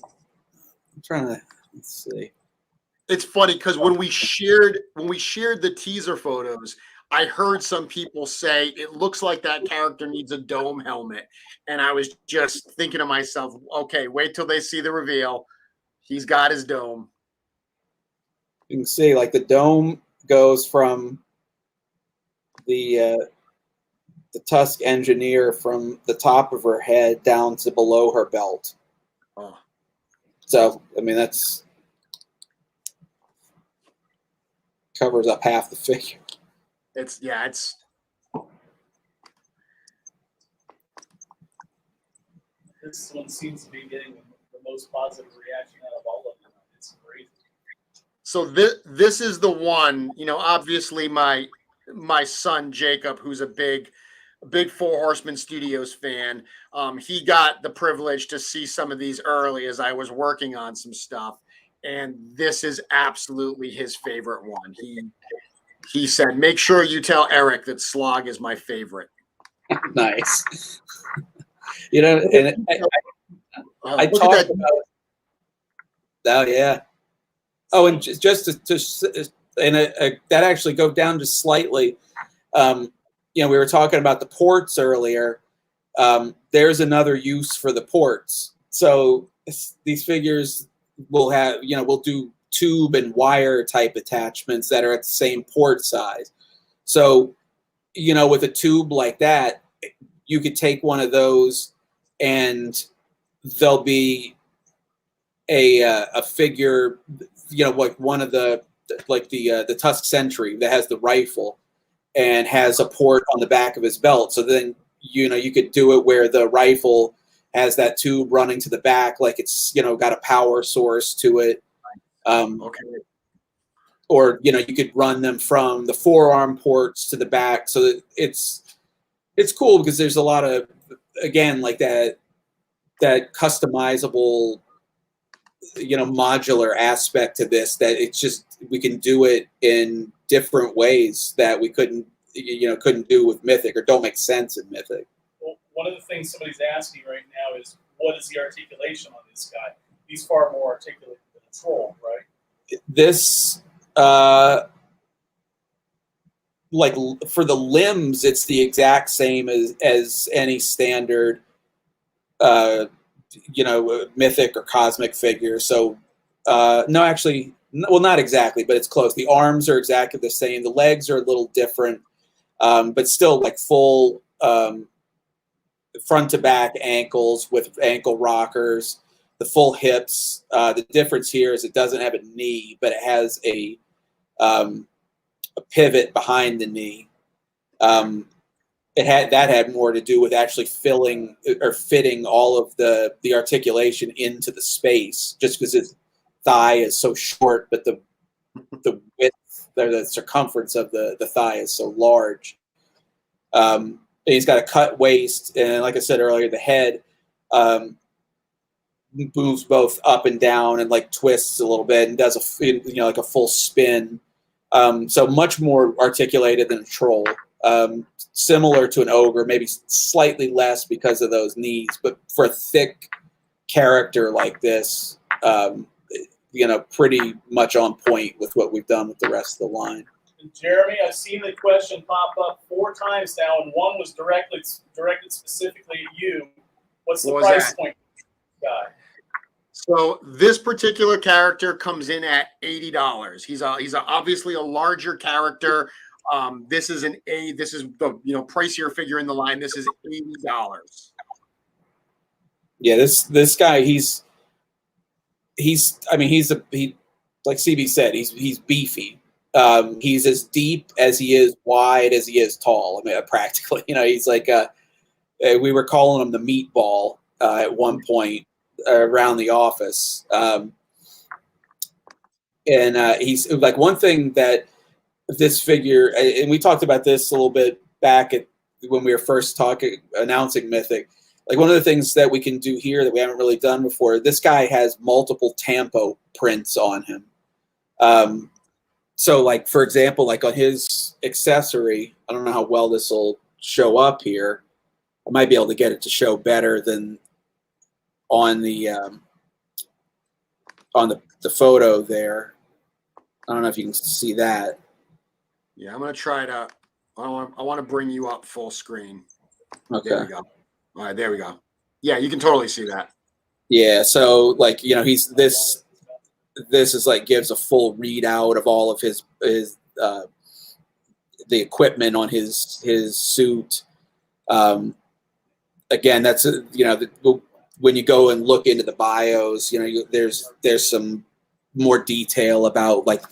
I'm trying to let's see. It's funny because when we shared the teaser photos, I heard some people say it looks like that character needs a dome helmet, and I was just thinking to myself, okay, wait till they see the reveal. He's got his dome. You can see like the dome goes from the Tusk Engineer from the top of her head down to below her belt. Oh. So I mean that's covers up half the figure. It's This one seems to be getting the most positive reaction out of all of them. It's crazy. so this is the one, obviously my son Jacob, who's a big Four Horsemen Studios fan, he got the privilege to see some of these early as I was working on some stuff, and this is absolutely his favorite one. He said, "Make sure you tell Eric that Slog is my favorite." Nice. And I talked about. Oh yeah. Oh, and just to that actually go down just slightly. We were talking about the ports earlier. There's another use for the ports. So these figures will have, we'll do tube and wire type attachments that are at the same port size. So, with a tube like that, you could take one of those and there'll be a figure, like one of the Tusk Sentry that has the rifle and has a port on the back of his belt. So then, you could do it where the rifle has that tube running to the back, like it's, got a power source to it. Okay. Or, you could run them from the forearm ports to the back. So that it's cool because there's a lot of, again, like that customizable, modular aspect to this, that it's just, we can do it in different ways that we couldn't do with Mythic, or don't make sense in Mythic. Well, one of the things somebody's asking right now is, what is the articulation on this guy? He's far more articulated than a troll, right? This, like for the limbs, it's the exact same as any standard, Mythic or cosmic figure. So, no, actually, well, not exactly, but it's close. The arms are exactly the same. The legs are a little different, but still like full front to back ankles with ankle rockers, the full hips. The difference here is it doesn't have a knee, but it has a pivot behind the knee. That had more to do with actually filling or fitting all of the articulation into the space, just because his thigh is so short, but the width or the circumference of the thigh is so large. He's got a cut waist, and like I said earlier, the head moves both up and down and like twists a little bit and does like a full spin. So much more articulated than a troll. Similar to an ogre, maybe slightly less because of those knees, but for a thick character like this, pretty much on point with what we've done with the rest of the line. And Jeremy, I've seen the question pop up 4 times now, and one was directed specifically at you. What's the price point guy? So this particular character comes in at $80. He's obviously a larger character. This is the pricier figure in the line. This is $80. Yeah, this guy, he's like CB said, he's beefy. He's as deep as he is wide as he is tall. I mean, practically, he's like we were calling him the meatball at one point around the office. And he's like, one thing that this figure, and we talked about this a little bit back when we were first announcing Mythic. Like, one of the things that we can do here that we haven't really done before, this guy has multiple tampo prints on him. So, like, for example, like on his accessory, I don't know how well this will show up here. I might be able to get it to show better than on the photo there. I don't know if you can see that. Yeah, I'm gonna try to. I want to bring you up full screen. Okay. There we go. All right, there we go. Yeah, you can totally see that. Yeah. So like, you know, he's this is like gives a full readout of all of his the equipment on his suit. Again, that's you know, when you go and look into the bios, you know, there's some more detail about like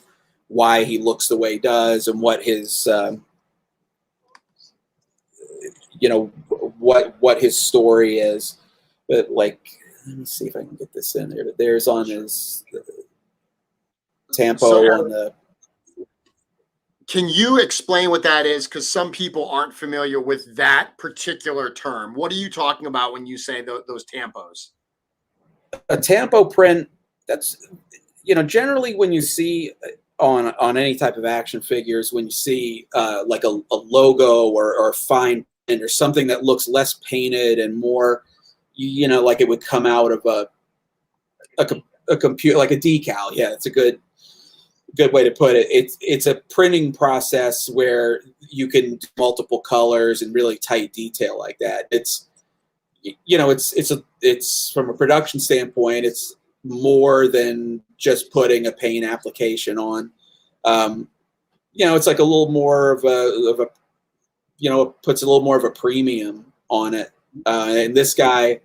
why he looks the way he does and what his you know, what his story is. But like, let me see if I can get this in there. But there's on his Tampo on the. Can you explain what that is? Because some people aren't familiar with that particular term. What are you talking about when you say those tampos? A Tampo print, that's, you know, generally when you see on any type of action figures, when you see like a logo or a fine print or something that looks less painted and more, you know, like it would come out of a computer, like a decal. Yeah, it's a good way to put it. It's a printing process where you can do multiple colors and really tight detail like that. It's, you know, it's from a production standpoint, it's more than just putting a paint application on. You know, it's like a little more of a you know, puts a little more of a premium on it. And this guy,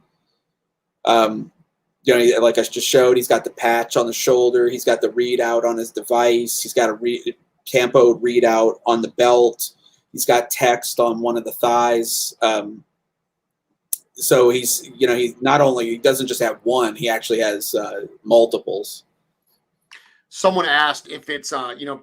you know, like I just showed, he's got the patch on the shoulder. He's got the readout on his device. He's got a Campo readout on the belt. He's got text on one of the thighs. So he's, you know, he doesn't just have one, he actually has multiples. Someone asked if it's, you know,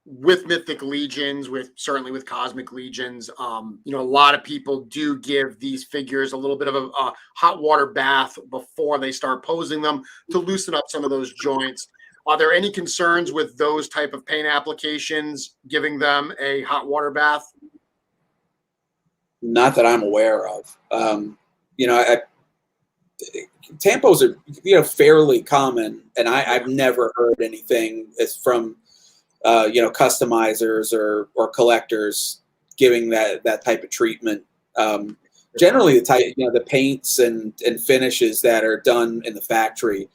with Mythic Legions, certainly with Cosmic Legions, you know, a lot of people do give these figures a little bit of a hot water bath before they start posing them to loosen up some of those joints. Are there any concerns with those type of paint applications, giving them a hot water bath? Not that I'm aware of. You know, tampos are, you know, fairly common, and I've never heard anything as from you know, customizers or collectors giving that type of treatment. Generally, the type, you know, the paints and finishes that are done in the factory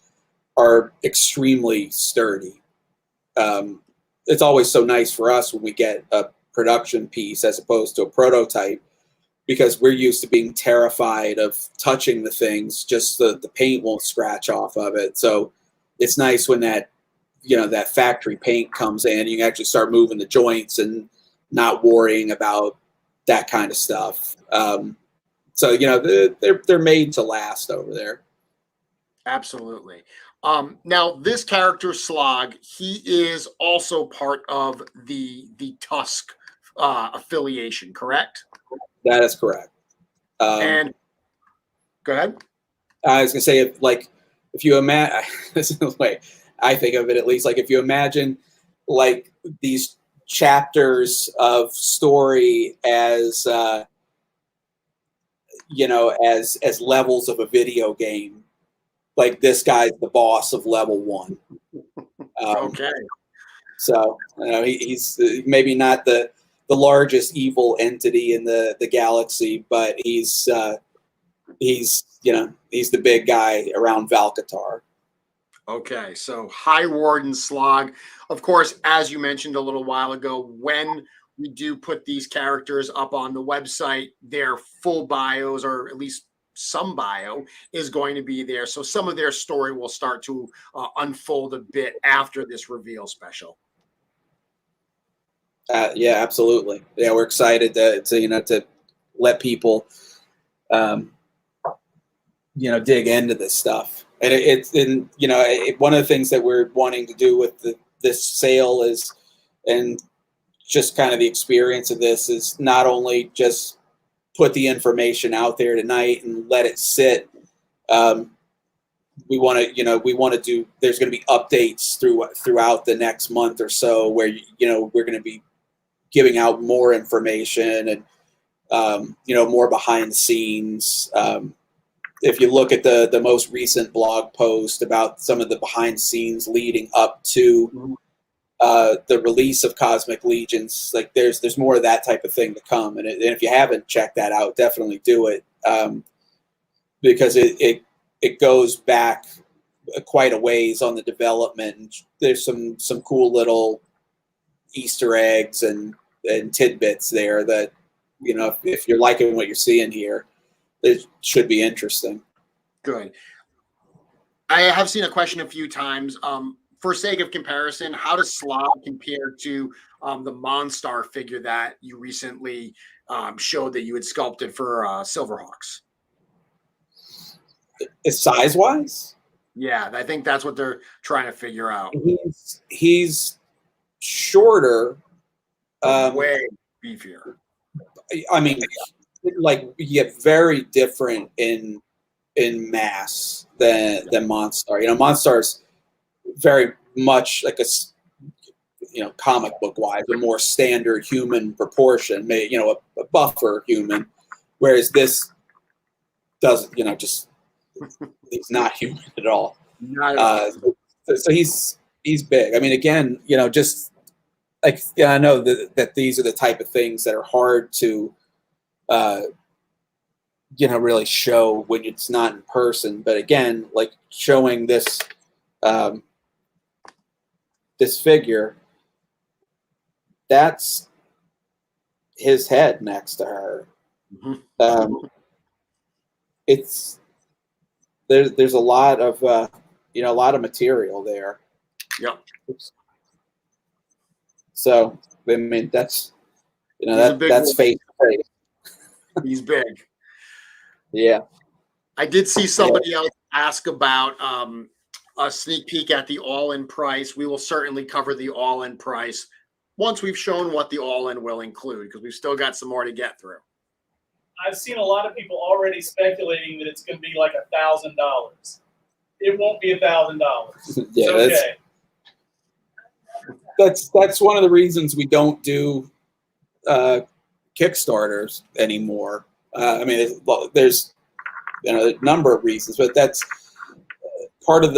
are extremely sturdy. It's always so nice for us when we get a production piece as opposed to a prototype, because we're used to being terrified of touching the things, just the paint won't scratch off of it. So it's nice when that, you know, that factory paint comes in, you can actually start moving the joints and not worrying about that kind of stuff. So, you know, they're made to last over there. Absolutely. Now, this character Slog, he is also part of the Tusk affiliation, correct? That is correct. And go ahead. I was gonna say, if you imagine, this is the way I think of it, at least, like if you imagine like these chapters of story as you know, as levels of a video game, like this guy's the boss of level 1. Okay. So, you know, he's maybe not the largest evil entity in the galaxy, but he's you know, he's the big guy around Valkatar. Okay, so High Warden Slog. Of course, as you mentioned a little while ago, when we do put these characters up on the website, their full bios, or at least some bio, is going to be there. So some of their story will start to unfold a bit after this reveal special. Yeah, absolutely. Yeah, we're excited to you know, to let people you know, dig into this stuff. And it's in, you know, one of the things that we're wanting to do with this sale is, and just kind of the experience of this, is not only just put the information out there tonight and let it sit. We want to, you know, do, there's going to be updates throughout the next month or so where, you know, we're going to be giving out more information and, you know, more behind the scenes. If you look at the most recent blog post about some of the behind the scenes leading up to the release of Cosmic Legions. Like there's more of that type of thing to come, and if you haven't checked that out, definitely do it, because it goes back quite a ways on the development. And there's some cool little Easter eggs and tidbits there that, you know, if you're liking what you're seeing here, it should be interesting. Good. I have seen a question a few times. For sake of comparison, how does Slav compare to the Monstar figure that you recently showed that you had sculpted for Silverhawks? Size-wise? Yeah, I think that's what they're trying to figure out. He's shorter. Way beefier. I mean, like, you get very different in mass than Monstar. You know, Monstar's very much like comic book wise, a more standard human proportion, a buffer human, whereas this doesn't, just he's not human at all. Not at all. So he's big. I mean, again, just like, I know that these are the type of things that are hard to really show when it's not in person. But again, like showing this this figure, that's his head next to her. Mm-hmm. There's a lot of a lot of material there. Yep. So I mean, that's that's face to face. He's big. Yeah. I did see somebody else ask about a sneak peek at the all-in price. We will certainly cover the all-in price once we've shown what the all-in will include, because we've still got some more to get through. I've seen a lot of people already speculating that it's going to be like $1,000. It won't be $1,000. Yeah, okay. That's one of the reasons we don't do Kickstarters anymore. I mean, there's a number of reasons, but that's part of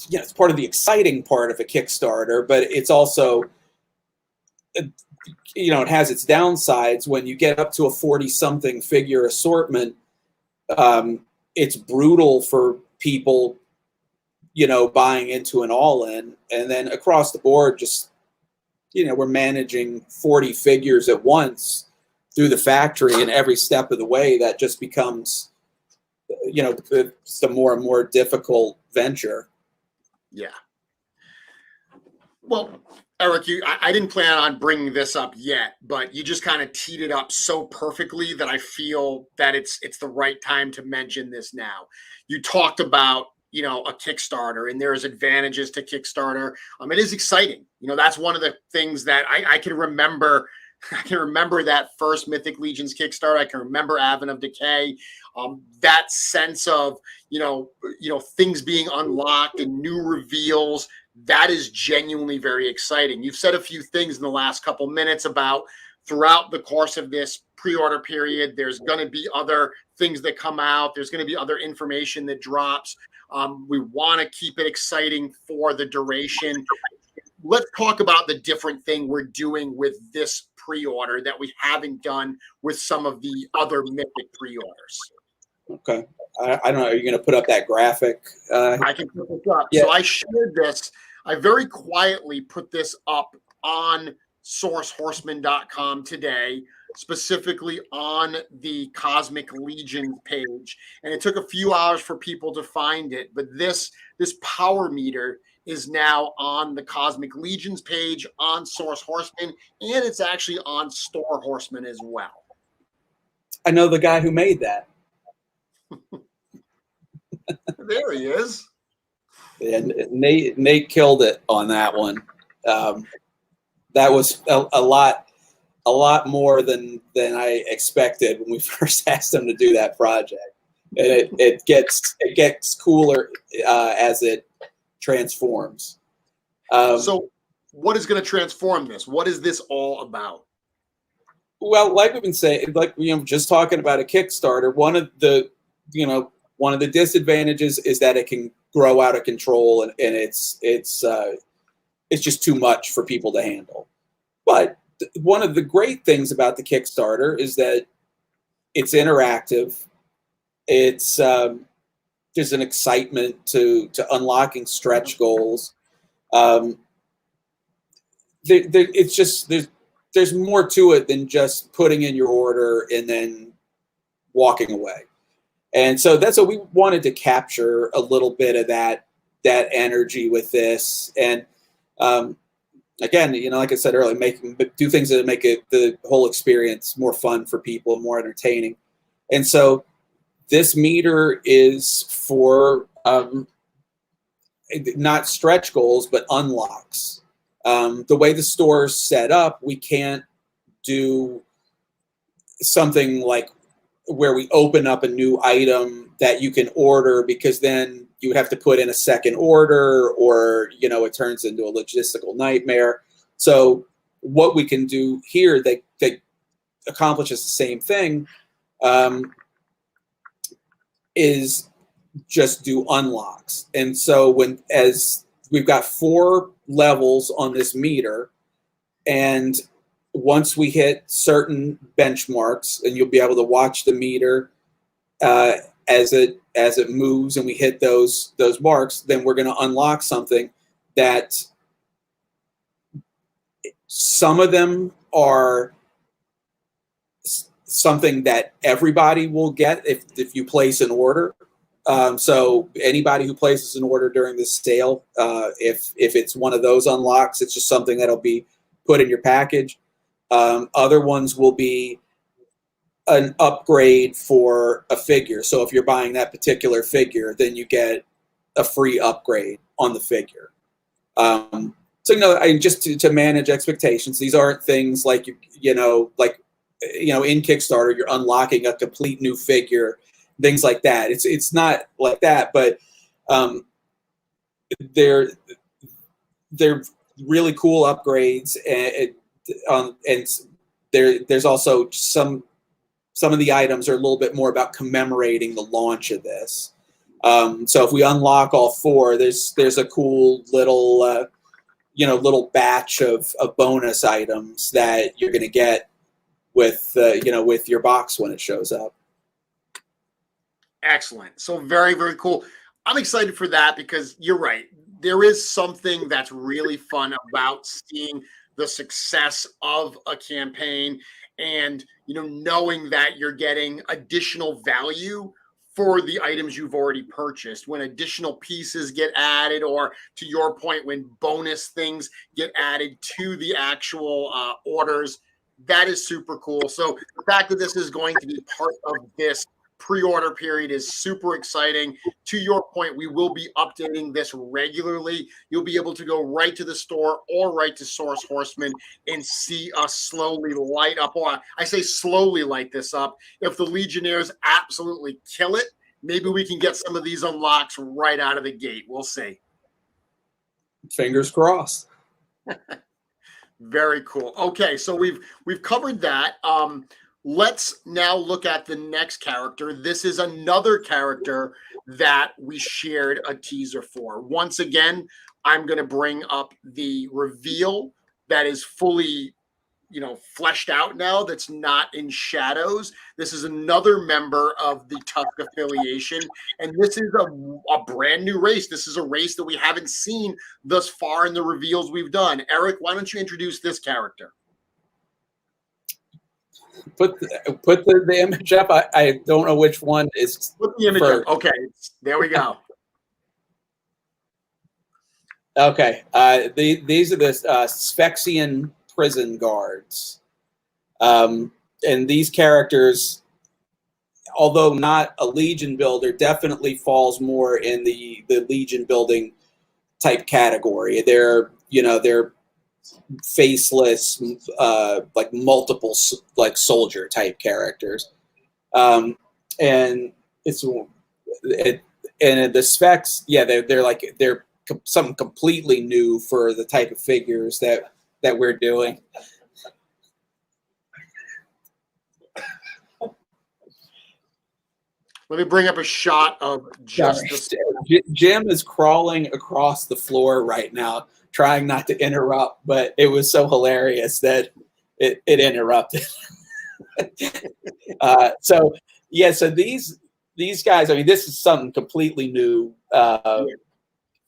it's part of the exciting part of a Kickstarter, but it's also, it has its downsides. When you get up to a 40-something figure assortment, it's brutal for people, buying into an all-in, and then across the board, just, we're managing 40 figures at once through the factory, and every step of the way that just becomes, it's a more and more difficult venture. Yeah. Well, Eric, I didn't plan on bringing this up yet, but you just kind of teed it up so perfectly that I feel that it's the right time to mention this now. You talked about, a Kickstarter, and there's advantages to Kickstarter. It is exciting. That's one of the things that I can remember. I can remember that first Mythic Legions Kickstarter. I can remember Advent of Decay. That sense of, things being unlocked and new reveals, that is genuinely very exciting. You've said a few things in the last couple minutes about throughout the course of this pre-order period, there's going to be other things that come out. There's going to be other information that drops. We want to keep it exciting for the duration. Let's talk about the different thing we're doing with this pre-order that we haven't done with some of the other Mythic pre-orders. Okay. I don't know. Are you going to put up that graphic? I can put this up. Yeah. So I shared this. I very quietly put this up on sourcehorseman.com today, specifically on the Cosmic Legion page. And it took a few hours for people to find it. But this power meter is now on the Cosmic Legions page, on Source Horseman, and it's actually on Store Horseman as well. I know the guy who made that. There he is. And Nate killed it on that one. That was a lot more than I expected when we first asked him to do that project. And it gets cooler as it transforms. So what is going to transform this? What is this all about? Well, like we've been saying, just talking about a Kickstarter, one of the disadvantages is that it can grow out of control, and it's it's just too much for people to handle. But one of the great things about the Kickstarter is that it's interactive. It's there's an excitement to unlocking stretch goals. It's just there's more to it than just putting in your order and then walking away. And so that's what we wanted to capture, a little bit of that energy with this. And again, like I said earlier, do things that make the whole experience more fun for people, more entertaining. And so this meter is for not stretch goals, but unlocks. The way the store's set up, we can't do something like where we open up a new item that you can order, because then you would have to put in a second order, or it turns into a logistical nightmare. So what we can do here that accomplishes the same thing is just do unlocks. And so as we've got 4 levels on this meter, and once we hit certain benchmarks, and you'll be able to watch the meter as it moves, and we hit those marks, then we're going to unlock something that some of them are something that everybody will get if you place an order. So anybody who places an order during this sale, if it's one of those unlocks, it's just something that'll be put in your package. Other ones will be an upgrade for a figure. So if you're buying that particular figure, then you get a free upgrade on the figure. So just to manage expectations, these aren't things like in Kickstarter you're unlocking a complete new figure, things like that. It's not like that, but they're really cool upgrades, and there's also some of the items are a little bit more about commemorating the launch of this. So if we unlock all 4, there's a cool little little batch of bonus items that you're going to get with your box when it shows up. Excellent. So very, very cool. I'm excited for that, because you're right. There is something that's really fun about seeing the success of a campaign, and knowing that you're getting additional value for the items you've already purchased, when additional pieces get added, or to your point, when bonus things get added to the actual orders. That is super cool. So the fact that this is going to be part of this pre-order period is super exciting. To your point, we will be updating this regularly. You'll be able to go right to the store or right to Source Horseman and see us slowly light up. Or I say slowly light this up. If the Legionnaires absolutely kill it, maybe we can get some of these unlocks right out of the gate. We'll see. Fingers crossed. Very cool. Okay, so we've covered that. Let's now look at the next character. This is another character that we shared a teaser for. Once again, I'm going to bring up the reveal that is fully, fleshed out now, that's not in shadows. This is another member of the Tusk affiliation, and this is a brand new race. This is a race that we haven't seen thus far in the reveals we've done. Eric, why don't you introduce this character? Put the image up. I don't know which one is. Put the image up. Okay, there we go. Okay, these are the Sphexian prison guards, and these characters, although not a Legion builder, definitely falls more in the Legion building type category. They're faceless, like multiple soldier type characters, and the specs, they're something completely new for the type of figures that we're doing. Let me bring up a shot of just the. Jim is crawling across the floor right now, trying not to interrupt, but it was so hilarious that it interrupted. So these guys, I mean, this is something completely new for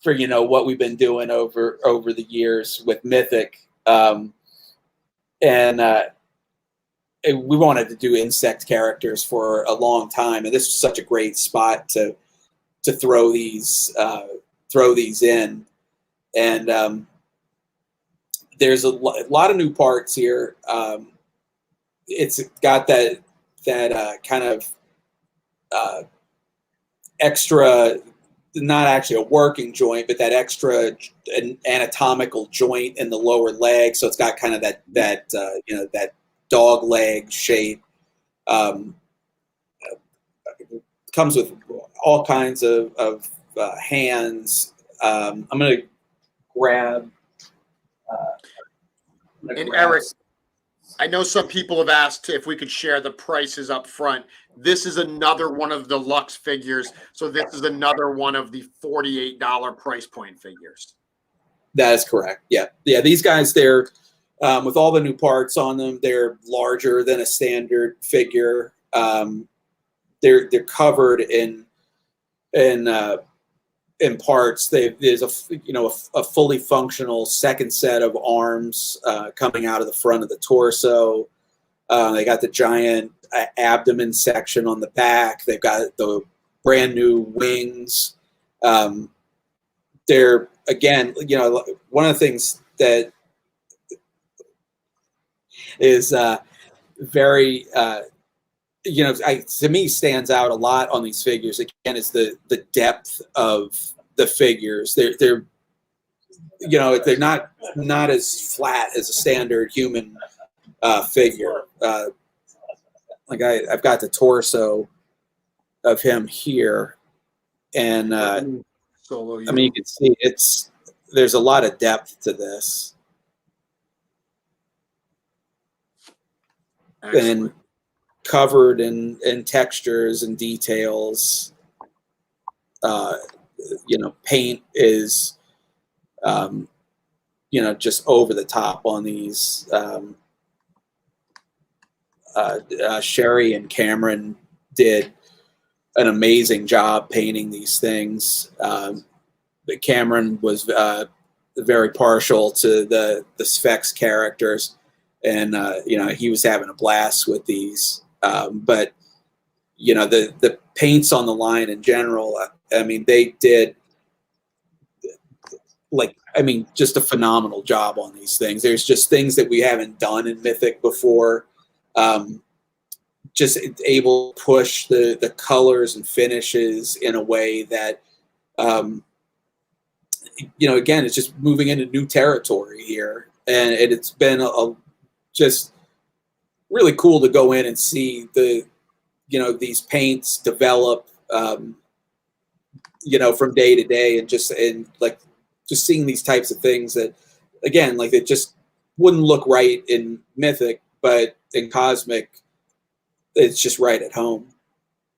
what we've been doing over the years with Mythic, and we wanted to do insect characters for a long time, and this was such a great spot to throw these in. And there's a lot of new parts here. It's got that kind of extra, not actually a working joint, but that extra anatomical joint in the lower leg. So it's got kind of that dog leg shape. Comes with all kinds of hands. I'm going to grab. Eric, I know some people have asked if we could share the prices up front. This is another one of the Lux figures. So this is another one of the $48 price point figures. That is correct. Yeah. These guys, they're with all the new parts on them. They're larger than a standard figure. They're covered in parts. There's a fully functional second set of arms coming out of the front of the torso. They got the giant abdomen section on the back. They've got the brand new wings. They're, again, one of the things that is very to me stands out a lot on these figures, again, is the depth of the figures. They're not as flat as a standard human figure. I've got the torso of him here, and you can see there's a lot of depth to this. Excellent. And covered in textures and details. Paint is just over the top on these. Sherry and Cameron did an amazing job painting these things. But Cameron was very partial to the Sphex characters, and he was having a blast with these. But the paints on the line in general, I mean, they did just a phenomenal job on these things. There's just things that we haven't done in Mythic before. Just able to push the colors and finishes in a way that, again, it's just moving into new territory here. And it's been just really cool to go in and see these paints develop, from day to day, and just seeing these types of things that, again, it just wouldn't look right in Mythic, but in Cosmic, it's just right at home.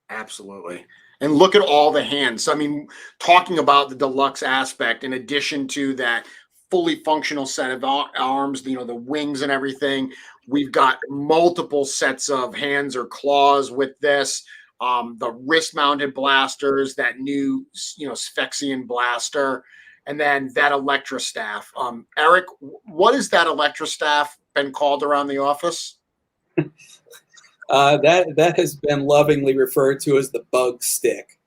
Absolutely. And look at all the hands. I mean, talking about the deluxe aspect, in addition to that fully functional set of arms, the wings and everything, we've got multiple sets of hands or claws with this. The wrist-mounted blasters, that new, Sphexian blaster, and then that Electra staff. Eric, what has that Electra staff been called around the office? That has been lovingly referred to as the bug stick.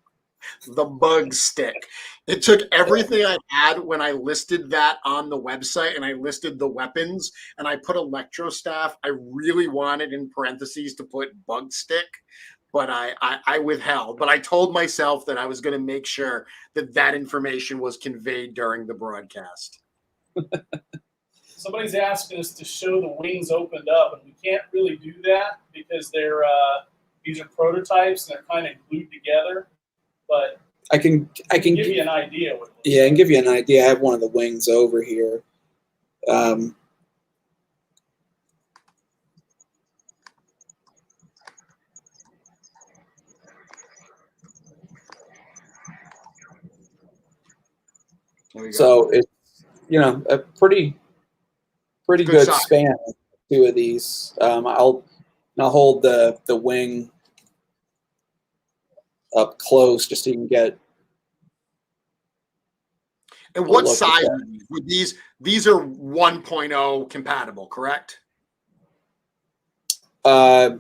The bug stick. It took everything I had when I listed that on the website, and I listed the weapons, and I put Electro staff. I really wanted in parentheses to put bug stick, but I withheld. But I told myself that I was going to make sure that information was conveyed during the broadcast. Somebody's asking us to show the wings opened up, and we can't really do that because these are prototypes and they're kind of glued together. But I can give you an idea. I can give you an idea. I have one of the wings over here. There we go. So it's, a pretty good size. span. Two of these. I'll hold the wing up close just so you can get. And what size are these? Would these are 1.0 compatible, correct? They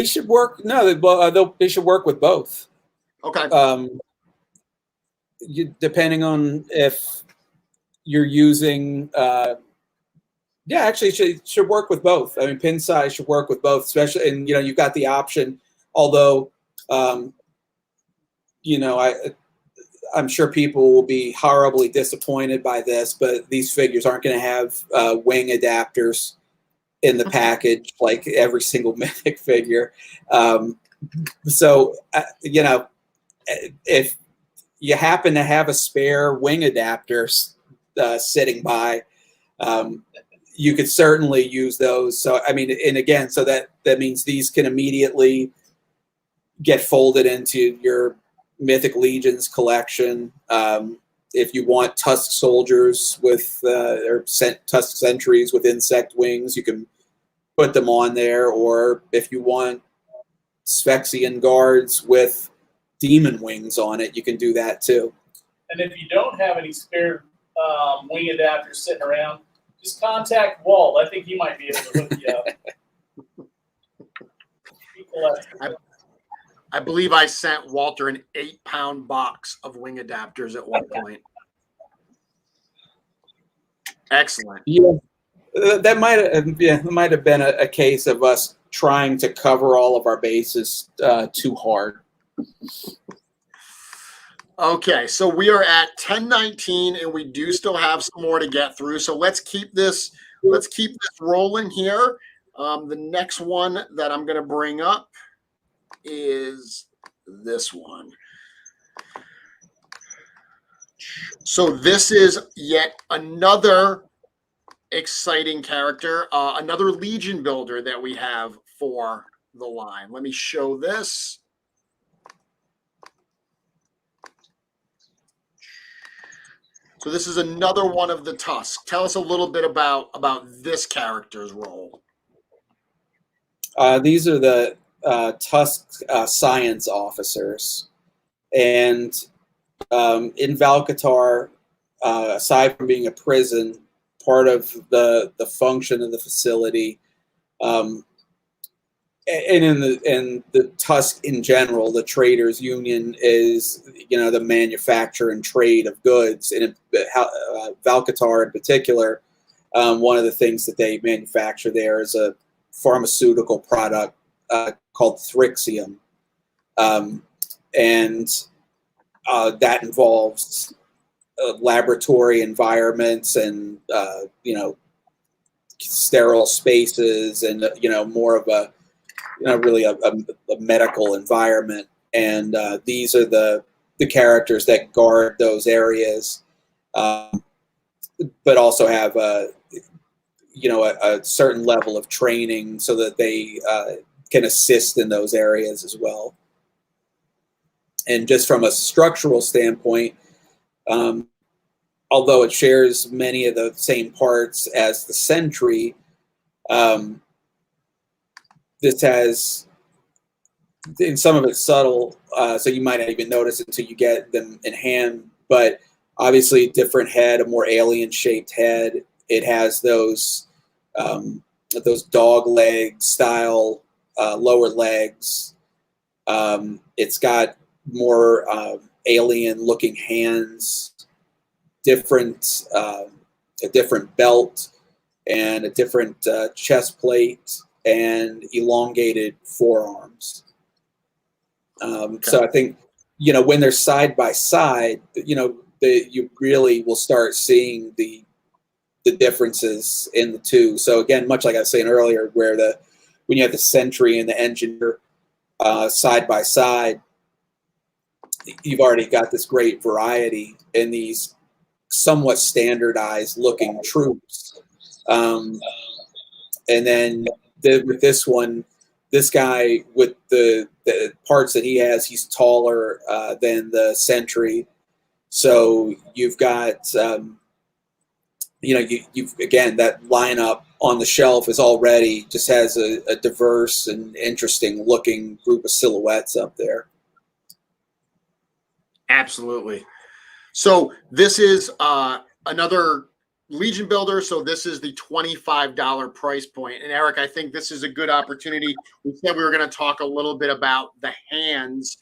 should work. No, they should work with both. Okay. Depending on if you're using. Actually, it should work with both. I mean, pin size should work with both, especially, and you've got the option. Although, I'm sure people will be horribly disappointed by this, but these figures aren't going to have wing adapters in the package like every single Mythic figure. So, if you happen to have a spare wing adapter sitting by, you could certainly use those. So, I mean, and again, so that means these can immediately get folded into your Mythic Legions collection. If you want Tusk soldiers with or Tusk sentries with insect wings, you can put them on there. Or if you want Sphexian guards with demon wings on it, you can do that too. And if you don't have any spare wing adapters sitting around, just contact Walt. I think he might be able to hook you up. I believe I sent Walter an 8-pound box of wing adapters at one point. Excellent. Yeah, that might have been a case of us trying to cover all of our bases too hard. Okay, so we are at 10:19, and we do still have some more to get through. So let's keep this rolling here. The next one that I'm going to bring up is this one. So this is yet another exciting character, another Legion builder that we have for the line. Let me show this. So this is another one of the Tusk. Tell us a little bit about this character's role. These are the Tusk science officers. And in Valkatar, aside from being a prison, part of the function of the facility, and in the Tusk in general, the traders union is the manufacture and trade of goods. And Valkatar in particular, one of the things that they manufacture there is a pharmaceutical product called Thrixium, and that involves laboratory environments and sterile spaces and more of a really a medical environment. And these are the characters that guard those areas, but also have a certain level of training so that they can assist in those areas as well. And just from a structural standpoint, although it shares many of the same parts as the Sentry, this has, in some of it's subtle, so you might not even notice it until you get them in hand, but obviously different head, a more alien-shaped head. It has those dog leg style lower legs. It's got more alien-looking hands, a different belt, and a different chest plate, and elongated forearms. So I think, when they're side by side, you really will start seeing the differences in the two. So again, much like I was saying earlier, when you have the Sentry and the Engineer side by side, you've already got this great variety in these somewhat standardized looking troops. And then with this one, This guy with the parts that he has, he's taller than the Sentry. So you've got, you've again, that lineup on the shelf is already just has a diverse and interesting looking group of silhouettes up there. Absolutely. So this is another Legion builder. So this is the $25 price point. And Eric, I think this is a good opportunity. We said we were going to talk a little bit about the hands.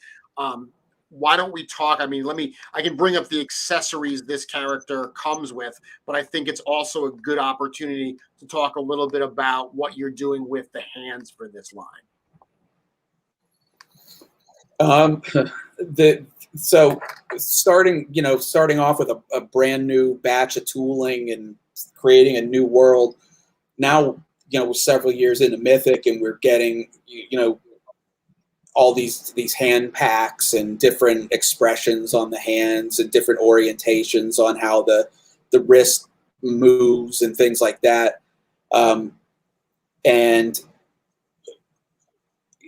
Why don't we talk? I mean, I can bring up the accessories this character comes with, but I think it's also a good opportunity to talk a little bit about what you're doing with the hands for this line. So starting off with a brand new batch of tooling and creating a new world. Now, we're several years into Mythic, and we're getting, all these hand packs and different expressions on the hands and different orientations on how the wrist moves and things like that.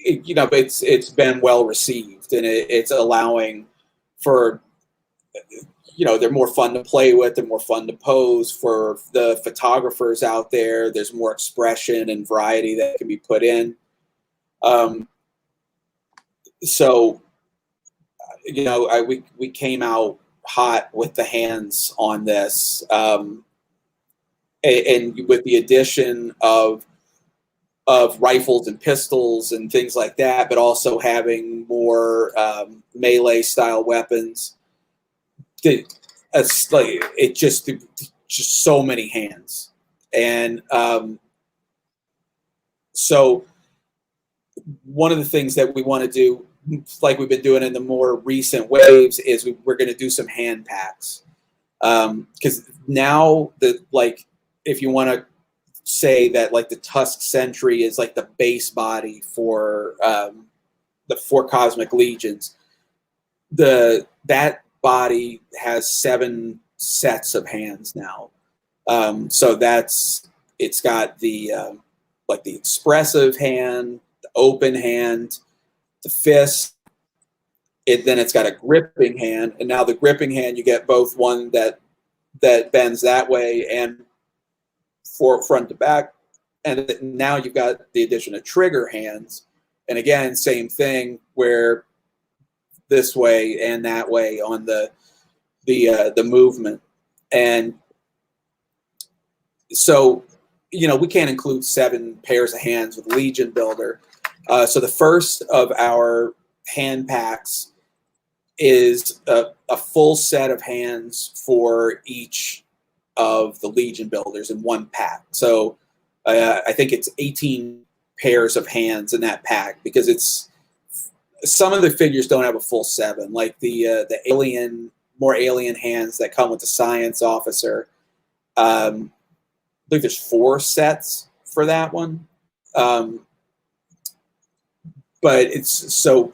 It's been well received, and it's allowing for, they're more fun to play with, they're more fun to pose for the photographers out there. There's more expression and variety that can be put in. So, we came out hot with the hands on this, and with the addition of rifles and pistols and things like that, but also having more melee style weapons. It just so many hands, and so one of the things that we want to do, like we've been doing in the more recent waves, is we're going to do some hand packs, because now if you want to say that the Tusk Sentry is like the base body for the 4 Cosmic Legions, that body has 7 sets of hands now. So it's got the the expressive hand, the open hand, the fist. Then it's got a gripping hand, and now the gripping hand, you get both one that bends that way and front to back, and now you've got the addition of trigger hands, and again, same thing, where this way and that way on the movement. And so we can't include 7 pairs of hands with Legion Builder. So the first of our hand packs is a full set of hands for each of the Legion Builders in one pack. So I think it's 18 pairs of hands in that pack, because some of the figures don't have a full 7, like the more alien hands that come with the Science Officer. I believe there's 4 sets for that one. But it's so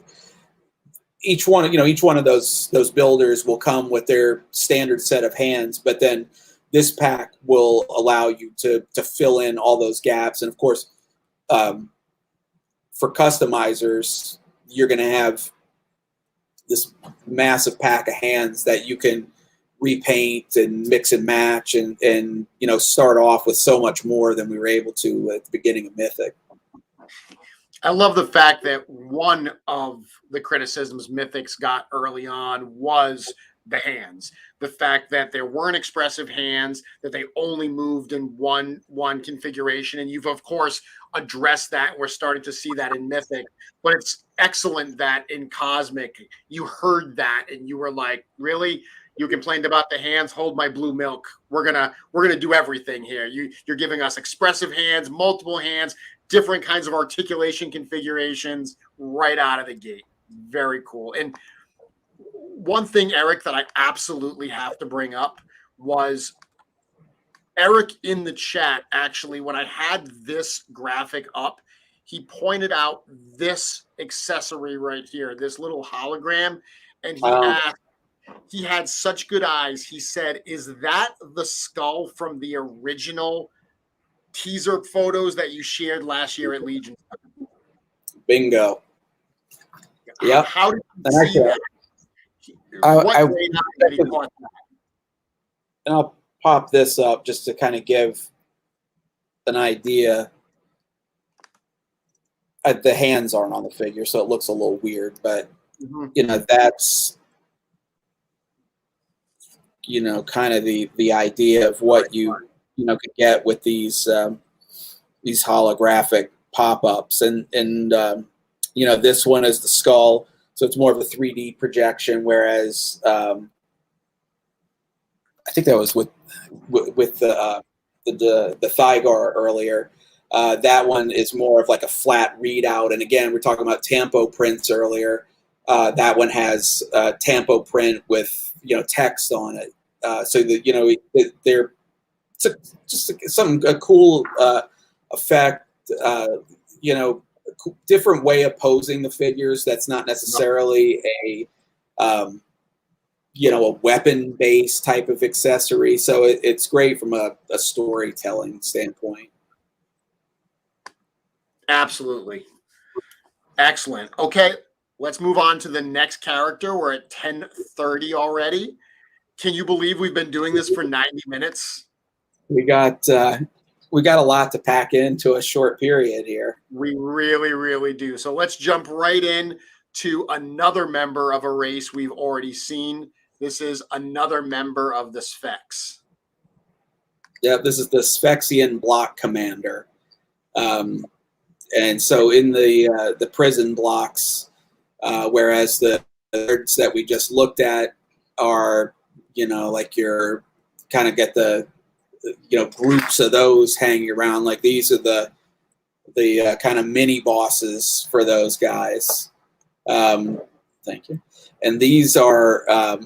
each one of those builders will come with their standard set of hands, but then this pack will allow you to fill in all those gaps. And of course, for customizers, you're going to have this massive pack of hands that you can repaint and mix and match and start off with so much more than we were able to at the beginning of Mythic. I love the fact that one of the criticisms Mythics got early on was the hands. The fact that there weren't expressive hands, that they only moved in one configuration. And you've, of course, addressed that. We're starting to see that in Mythic. But it's excellent that in Cosmic, you heard that and you were like, really? You complained about the hands? Hold my blue milk. We're gonna do everything here. You're giving us expressive hands, multiple hands, different kinds of articulation configurations right out of the gate. Very cool. And one thing, Eric, that I absolutely have to bring up was Eric in the chat. Actually, when I had this graphic up, he pointed out this accessory right here, this little hologram, and he asked, he had such good eyes. He said, is that the skull from the original teaser photos that you shared last year at Legion? Bingo. Yep. How did you And see that? What grade did he caught that? And I'll pop this up just to kind of give an idea. The hands aren't on the figure, so it looks a little weird, but you know, that's, you know, kind of the idea of what you know could get with these holographic pop-ups, and you know, this one is the skull, so it's more of a 3D projection, whereas I think that was with the Thyroid earlier. That one is more of like a flat readout, and again, we're talking about tampo prints earlier. That one has tampo print with, you know, text on it, so that, you know, they're just a cool effect. You know, different way of posing the figures. That's not necessarily a you know, a weapon-based type of accessory. So it's great from a storytelling standpoint. Absolutely. Excellent. Okay, let's move on to the next character. We're at 10:30 already. Can you believe we've been doing this for 90 minutes? We got a lot to pack into a short period here. We really, really do. So let's jump right in to another member of a race we've already seen. This is another member of the Sphex. Yeah, this is the Sphexian block commander. And so in the prison blocks, whereas the cards that we just looked at are, you know, like you're kind of get the, you know, groups of those hanging around. Like these are the kind of mini bosses for those guys. Thank you. And these are,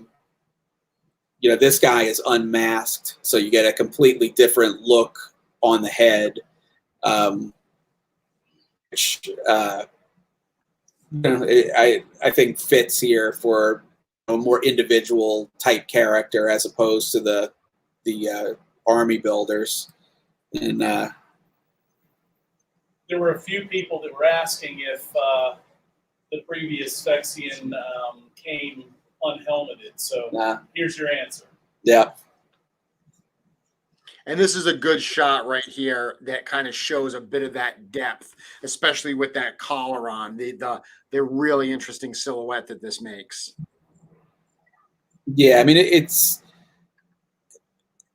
you know, this guy is unmasked, so you get a completely different look on the head, which you know, I think fits here for a more individual type character as opposed to the army builders. And there were a few people that were asking if the previous Sphexian came unhelmeted. So here's your answer. Yeah. And this is a good shot right here that kind of shows a bit of that depth, especially with that collar on. The really interesting silhouette that this makes. Yeah, I mean, it's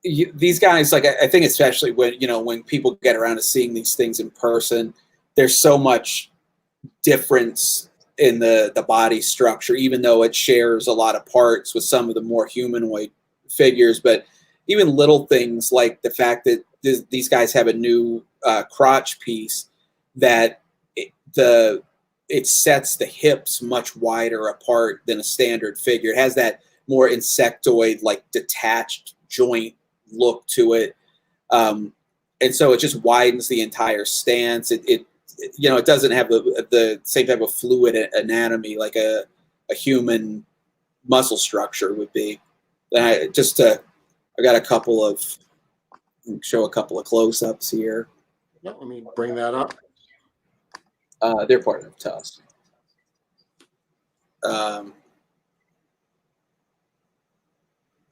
these guys, like, I think especially when, you know, when people get around to seeing these things in person, there's so much difference in the body structure, even though it shares a lot of parts with some of the more humanoid figures. But even little things like the fact that these guys have a new crotch piece that it sets the hips much wider apart than a standard figure. It has that more insectoid, like detached joint look to it, and so it just widens the entire stance. It you know, it doesn't have the same type of fluid anatomy like a human muscle structure would be. I got a couple of, show a couple of close-ups here. Yeah, let me bring that up. They're part of Tusk. And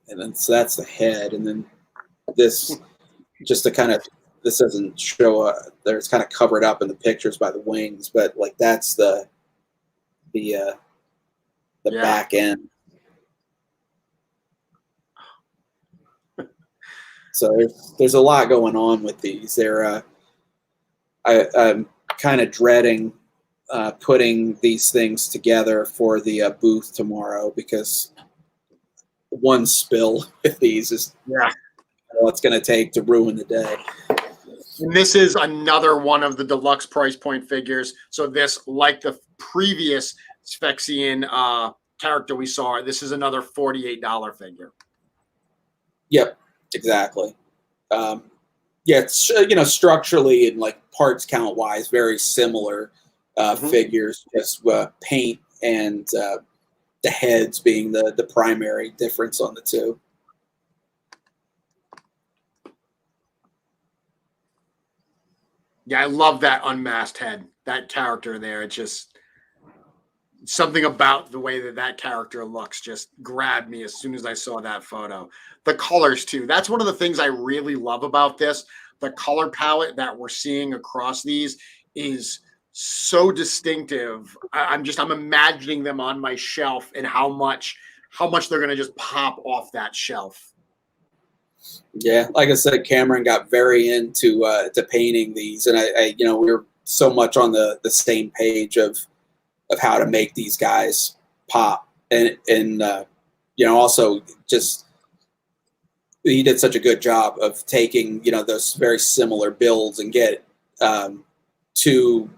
then so that's the head, and then this just to kind of, this doesn't show there's kind of covered up in the pictures by the wings, but like that's the back end. So there's a lot going on with these. They're I'm kind of dreading putting these things together for the booth tomorrow, because one spill with these is all it's going to take to ruin the day. And this is another one of the deluxe price point figures. So this, like the previous Sphexian character we saw, this is another $48 figure. Yep, exactly. Yeah, it's, you know, structurally and like parts count wise, very similar figures, just paint and the heads being the primary difference on the two. Yeah, I love that unmasked head. that character there. It's just something about the way that character looks just grabbed me as soon as I saw that photo. The colors too. That's one of the things I really love about this. The color palette that we're seeing across these is so distinctive. I'm imagining them on my shelf and how much they're going to just pop off that shelf. Yeah, like I said, Cameron got very into to painting these, and I we were so much on the same page of how to make these guys pop, and also just he did such a good job of taking those very similar builds and get two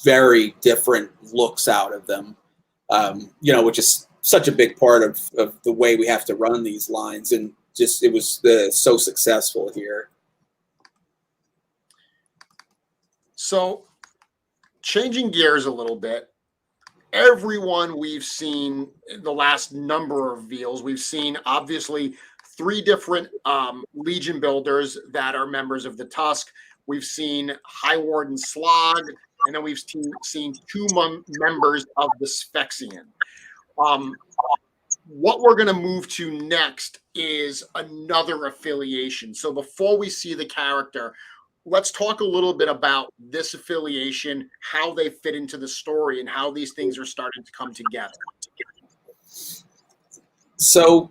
very different looks out of them, which is such a big part of the way we have to run these lines, and just it was so successful here. So changing gears a little bit, everyone we've seen in the last number of reveals, we've seen obviously 3 different Legion builders that are members of the Tusk. We've seen High Warden Slog, and then we've seen 2 members of the Sphexian. What we're going to move to next is another affiliation. So before we see the character, let's talk a little bit about this affiliation, how they fit into the story, and how these things are starting to come together. So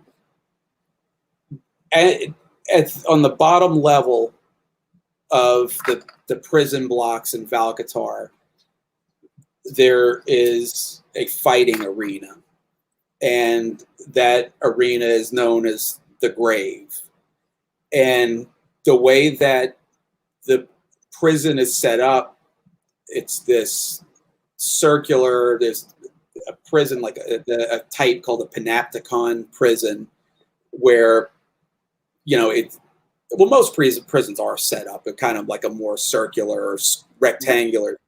on the bottom level of the prison blocks in Valkatar, there is a fighting arena, and that arena is known as the Grave. And the way that the prison is set up, it's this circular, there's a prison like a type called a Panopticon prison, where most prisons are set up in kind of like a more circular or rectangular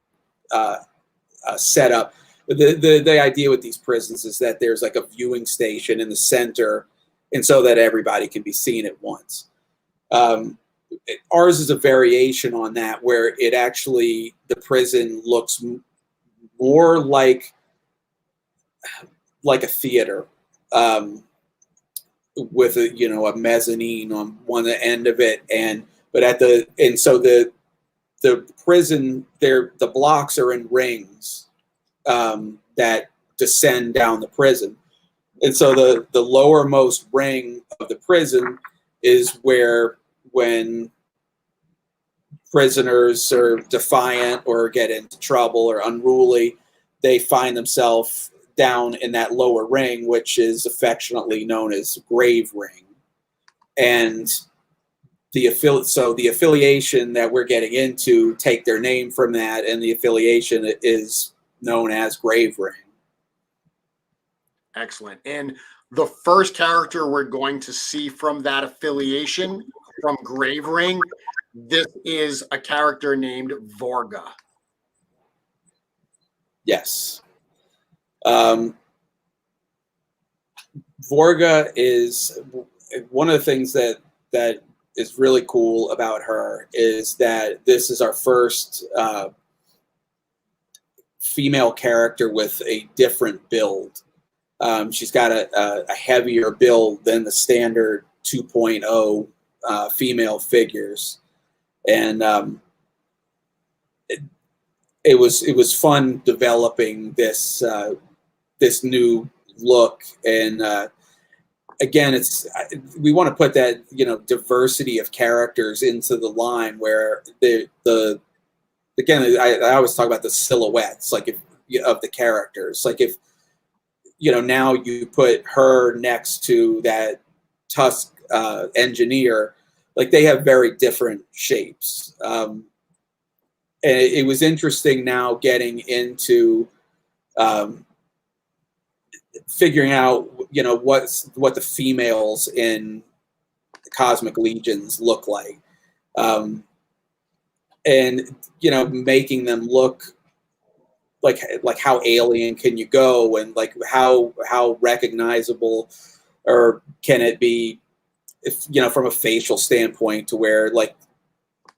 setup. The idea with these prisons is that there's like a viewing station in the center, and so that everybody can be seen at once. Ours is a variation on that, where it actually, the prison looks more like a theater, with a mezzanine on one end of it, so the prison there, the blocks are in rings that descend down the prison, and so the lowermost ring of the prison is where, when prisoners are defiant or get into trouble or unruly, they find themselves down in that lower ring, which is affectionately known as Grave Ring. And the affiliation that we're getting into take their name from that, and the affiliation is known as Grave Ring. Excellent. And the first character we're going to see from that affiliation, from Grave Ring, this is a character named Vorga. Yes. Vorga is one of the things that is really cool about her, is that this is our first female character with a different build. She's got a heavier build than the standard 2.0 female figures, and it was fun developing this new look. And again, we want to put that diversity of characters into the line, where again, I always talk about the silhouettes, like of the characters. Like if now you put her next to that Tusk Engineer, like they have very different shapes. And it was interesting now getting into figuring out what the females in the Cosmic Legions look like, and making them look like how alien can you go, and like how recognizable or can it be, if from a facial standpoint, to where like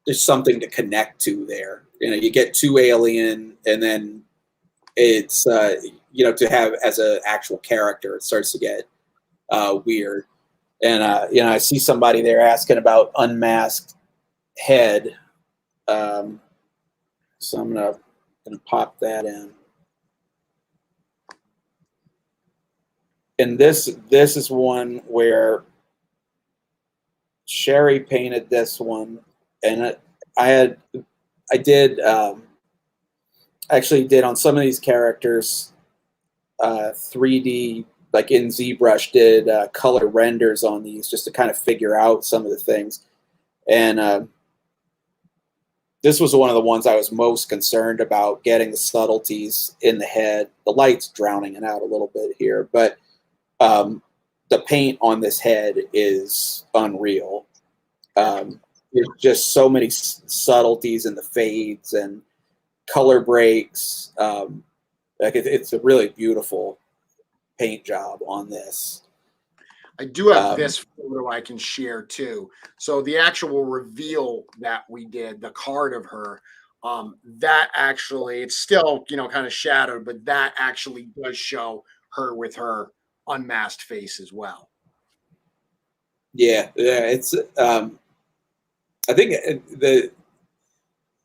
there's something to connect to there. you get 2 alien, and then it's to have as an actual character, it starts to get weird. And I see somebody there asking about unmasked head, so I'm gonna pop that in. And this is one where Sherry painted this one, and I actually did on some of these characters 3D, like in ZBrush, did color renders on these just to kind of figure out some of the things. And this was one of the ones I was most concerned about, getting the subtleties in the head. The light's drowning it out a little bit here, but the paint on this head is unreal. There's just so many subtleties in the fades and color breaks. It's a really beautiful paint job on this. I do have this photo I can share too. So the actual reveal that we did, the card of her, that actually, it's still, kind of shadowed, but that actually does show her with her unmasked face as well. Yeah, it's I think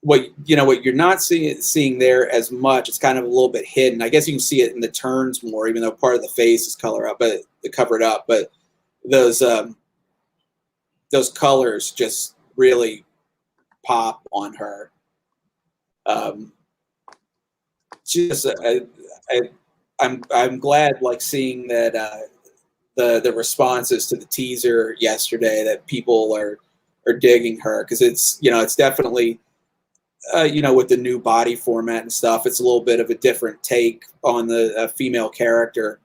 what you're not seeing there as much, it's kind of a little bit hidden. I guess you can see it in the turns more, even though part of the face is covered up, but those colors just really pop on her. I'm glad, like, seeing that the responses to the teaser yesterday, that people are digging her, because it's definitely with the new body format and stuff, it's a little bit of a different take on the female character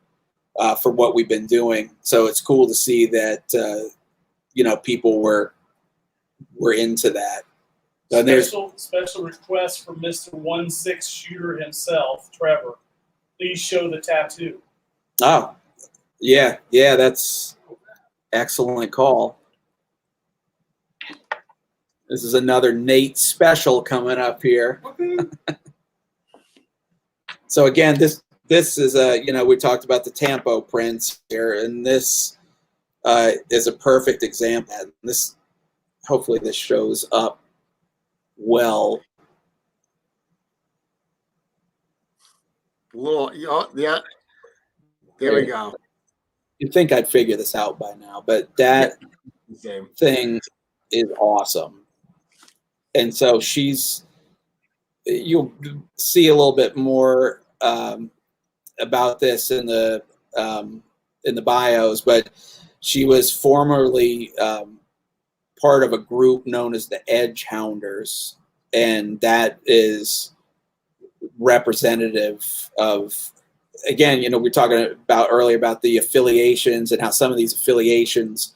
for what we've been doing. So it's cool to see that people were into that. Special request from Mr. 1/6 shooter himself, Trevor. Please show the tattoo. Oh, yeah, that's excellent call. This is another Nate special coming up here. So again, this is we talked about the Tampo prints here, and this is a perfect example. This, hopefully this shows up well. Yeah. There we go. You'd think I'd figure this out by now, but that thing is awesome. And so you'll see a little bit more about this in the bios, but she was formerly part of a group known as the Edgehounders, and that is representative of, again, we were talking about earlier about the affiliations and how some of these affiliations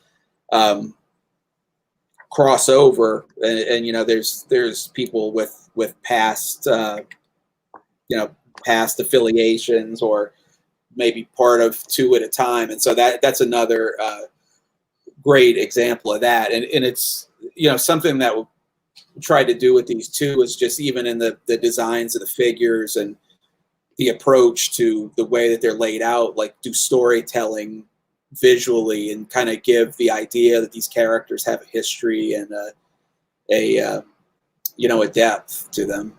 cross over, and there's people with past past affiliations, or maybe part of 2 at a time, and so that's another great example of that. And it's something that we tried to do with these two is just, even in the designs of the figures and the approach to the way that they're laid out, like, do storytelling visually and kind of give the idea that these characters have a history and a depth to them.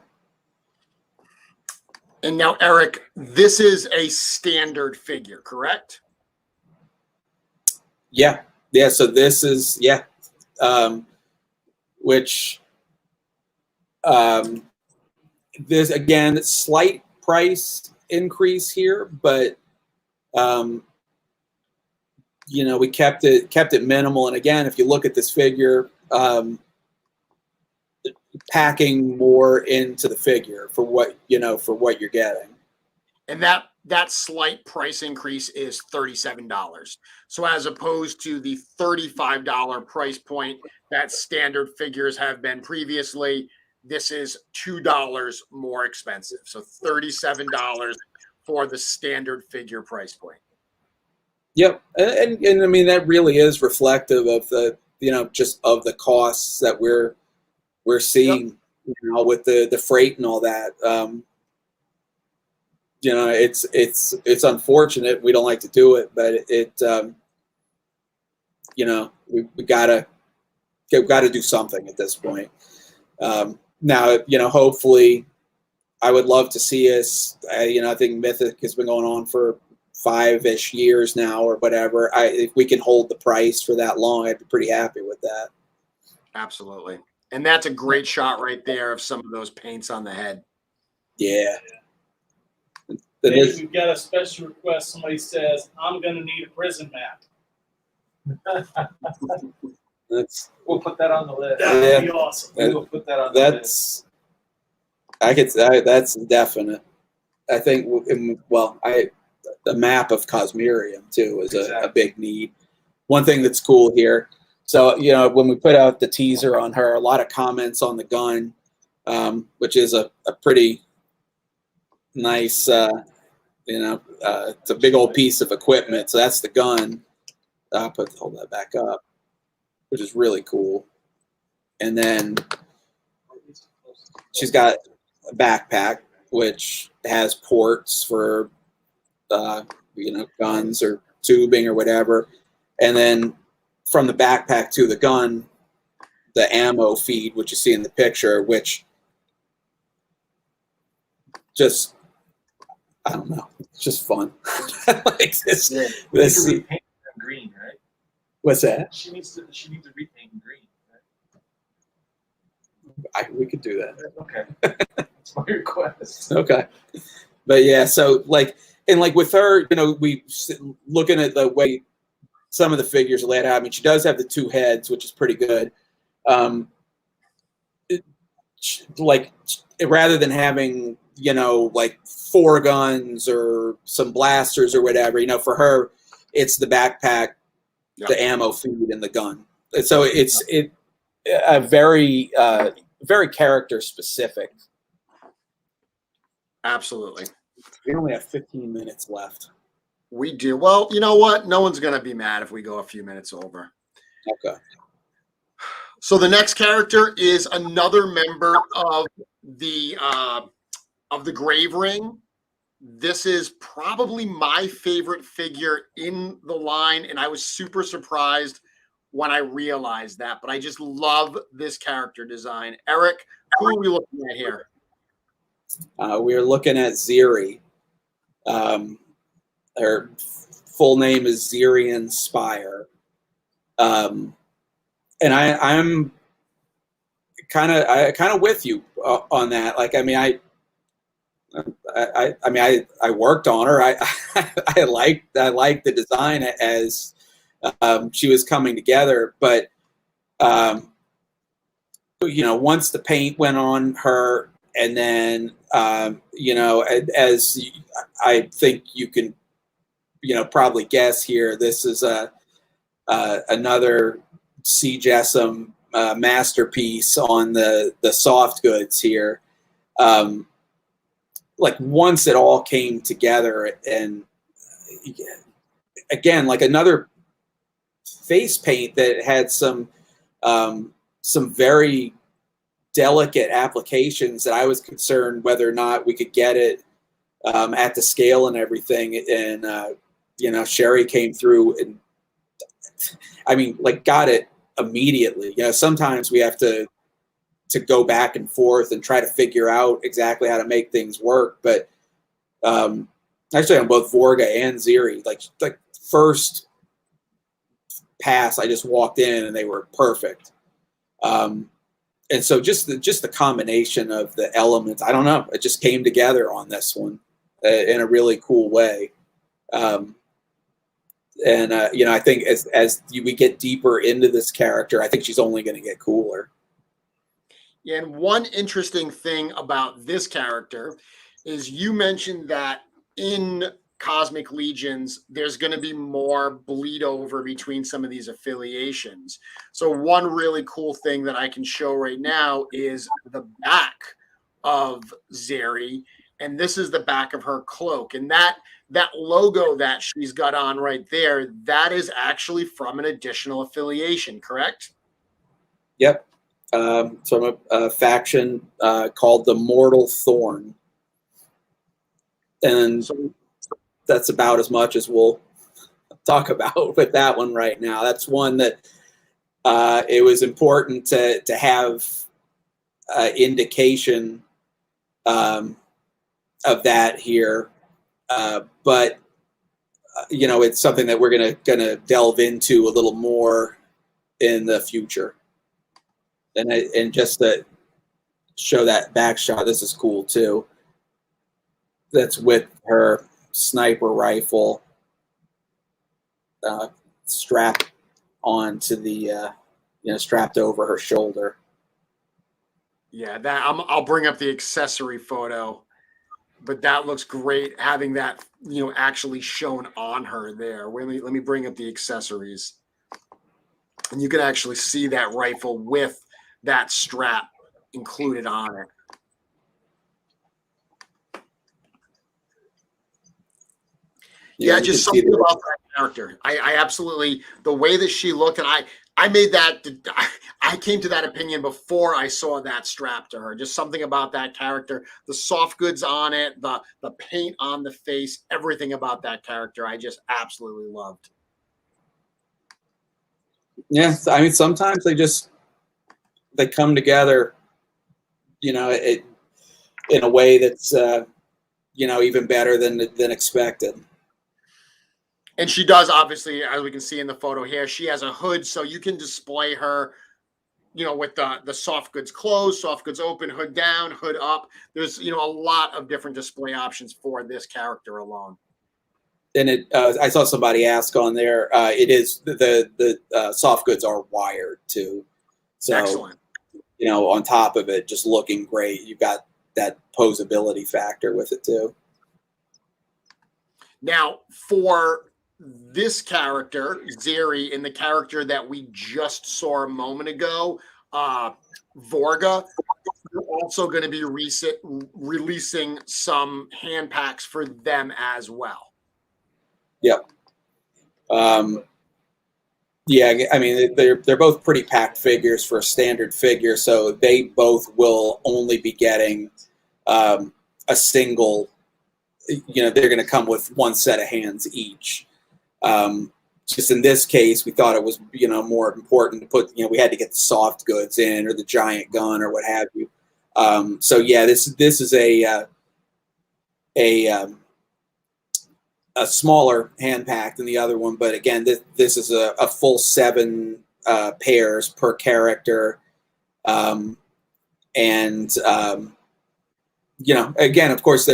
And now, Eric, this is a standard figure, correct? Yeah. So this is which there's, again, slight price increase here, but we kept it minimal. And again, if you look at this figure, packing more into the figure for what you're getting. And that slight price increase is $37. So as opposed to the $35 price point that standard figures have been previously, this is $2 more expensive. So $37 for the standard figure price point. Yep, and I mean, that really is reflective of the just of the costs that we're seeing you know, with the freight and all that. You know, it's unfortunate. We don't like to do it, but you know, we gotta do something at this point. Now, you know, hopefully, I would love to see us. You know, I think Mythic has been going on for 5-ish years now, or whatever. If we can hold the price for that long, I'd be pretty happy with that. Absolutely. And that's a great shot right there of some of those paints on the head. Yeah. Hey, we've got a special request. Somebody says, I'm going to need a prison map. We'll put that on the list. That would be awesome. We'll put that on the list. That's definite. I think, well, the map of Cosmerium too is a big need. One thing that's cool here. So, you know, when we put out the teaser on her, a lot of comments on the gun, which is a pretty nice, you know, it's a big old piece of equipment. So that's the gun. Hold that back up, which is really cool. And then she's got a backpack, which has ports for, you know, guns or tubing or whatever. And then from the backpack to the gun, the ammo feed, which you see in the picture, which just, I don't know, it's just fun. Like this, this Repaint them green, right? What's that? She needs to repaint them green. We could do that. Okay. That's my request. Okay. But yeah, so like, and like with her, you know, we looking at the way some of the figures are laid out. I mean, she does have the 2 heads, which is pretty good. Like, rather than having, you know, like 4 guns or some blasters or whatever, you know, for her, it's the backpack, the ammo feed, and the gun. And so it's a very character specific. Absolutely. We only have 15 minutes left. We do. Well, you know what? No one's going to be mad if we go a few minutes over. Okay. So the next character is another member of the Grave Ring. This is probably my favorite figure in the line, and I was super surprised when I realized that. But I just love this character design. Eric, who are we looking at here? We are looking at Ziri. Her full name is Zirian Spire. And I'm kind of with you on that. Like, I mean, I worked on her. I liked the design as she was coming together, but you know, once the paint went on her, and then you know, as I think you can, you know, probably guess here, this is another C. Jessam masterpiece on the soft goods here. Like, once it all came together, and again, like another face paint that had some very delicate applications that I was concerned whether or not we could get it at the scale and everything. And you know, Sherry came through and, I mean, like, got it immediately. You know, sometimes we have to go back and forth and try to figure out exactly how to make things work. But actually, on both Vorga and Ziri, like first pass, I just walked in and they were perfect. And so just the combination of the elements, I don't know, it just came together on this one in a really cool way. And you know, I think as we get deeper into this character, I think she's only going to get cooler. Yeah, and one interesting thing about this character is you mentioned that in Cosmic Legions, there's going to be more bleed over between some of these affiliations. So one really cool thing that I can show right now is the back of Zeri, and this is the back of her cloak. And that logo that she's got on right there, that is actually from an additional affiliation, correct? Yep. from a faction called the Mortal Thorn. And So that's about as much as we'll talk about with that one right now. That's one that it was important to have indication of that here. But it's something that we're gonna delve into a little more in the future. And just to show that back shot, this is cool too. That's with her sniper rifle strapped onto the strapped over her shoulder. yeah, I'll bring up the accessory photo, but that looks great having that actually shown on her there. Let me bring up the accessories, and you can actually see that rifle with that strap included on it. Yeah, just something about that character. I absolutely, the way that she looked, and I made that, I came to that opinion before I saw that strap to her. Just something about that character, the soft goods on it, the paint on the face, everything about that character, I just absolutely loved. Yeah, I mean, sometimes they come together, in a way that's, even better than expected. And she does, obviously, as we can see in the photo here, she has a hood, so you can display her, with the soft goods closed, soft goods open, hood down, hood up. There's, a lot of different display options for this character alone. And I saw somebody ask on there, it is the soft goods are wired too. So, excellent. On top of it, just looking great. You've got that posability factor with it too. Now, for this character, Zeri, and the character that we just saw a moment ago, Vorga, we're also going to be releasing some hand packs for them as well. Yep. Yeah, I mean, they're both pretty packed figures for a standard figure, so they both will only be getting a single. They're going to come with one set of hands each. Just in this case, we thought it was more important to put we had to get the soft goods in or the giant gun or what have you. So yeah, this is a smaller hand pack than the other one, but again, this is a full 7 pairs per character, and again, of course,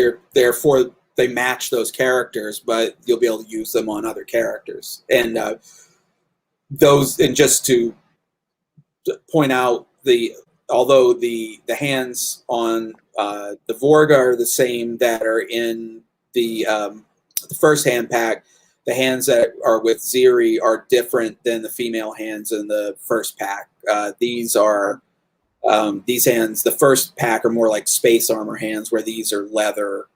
they match those characters, but you'll be able to use them on other characters. And just to point out, although the hands on the Vorga are the same that are in the first hand pack, the hands that are with Zeri are different than the female hands in the first pack. These hands, the first pack, are more like space armor hands, where these are leather,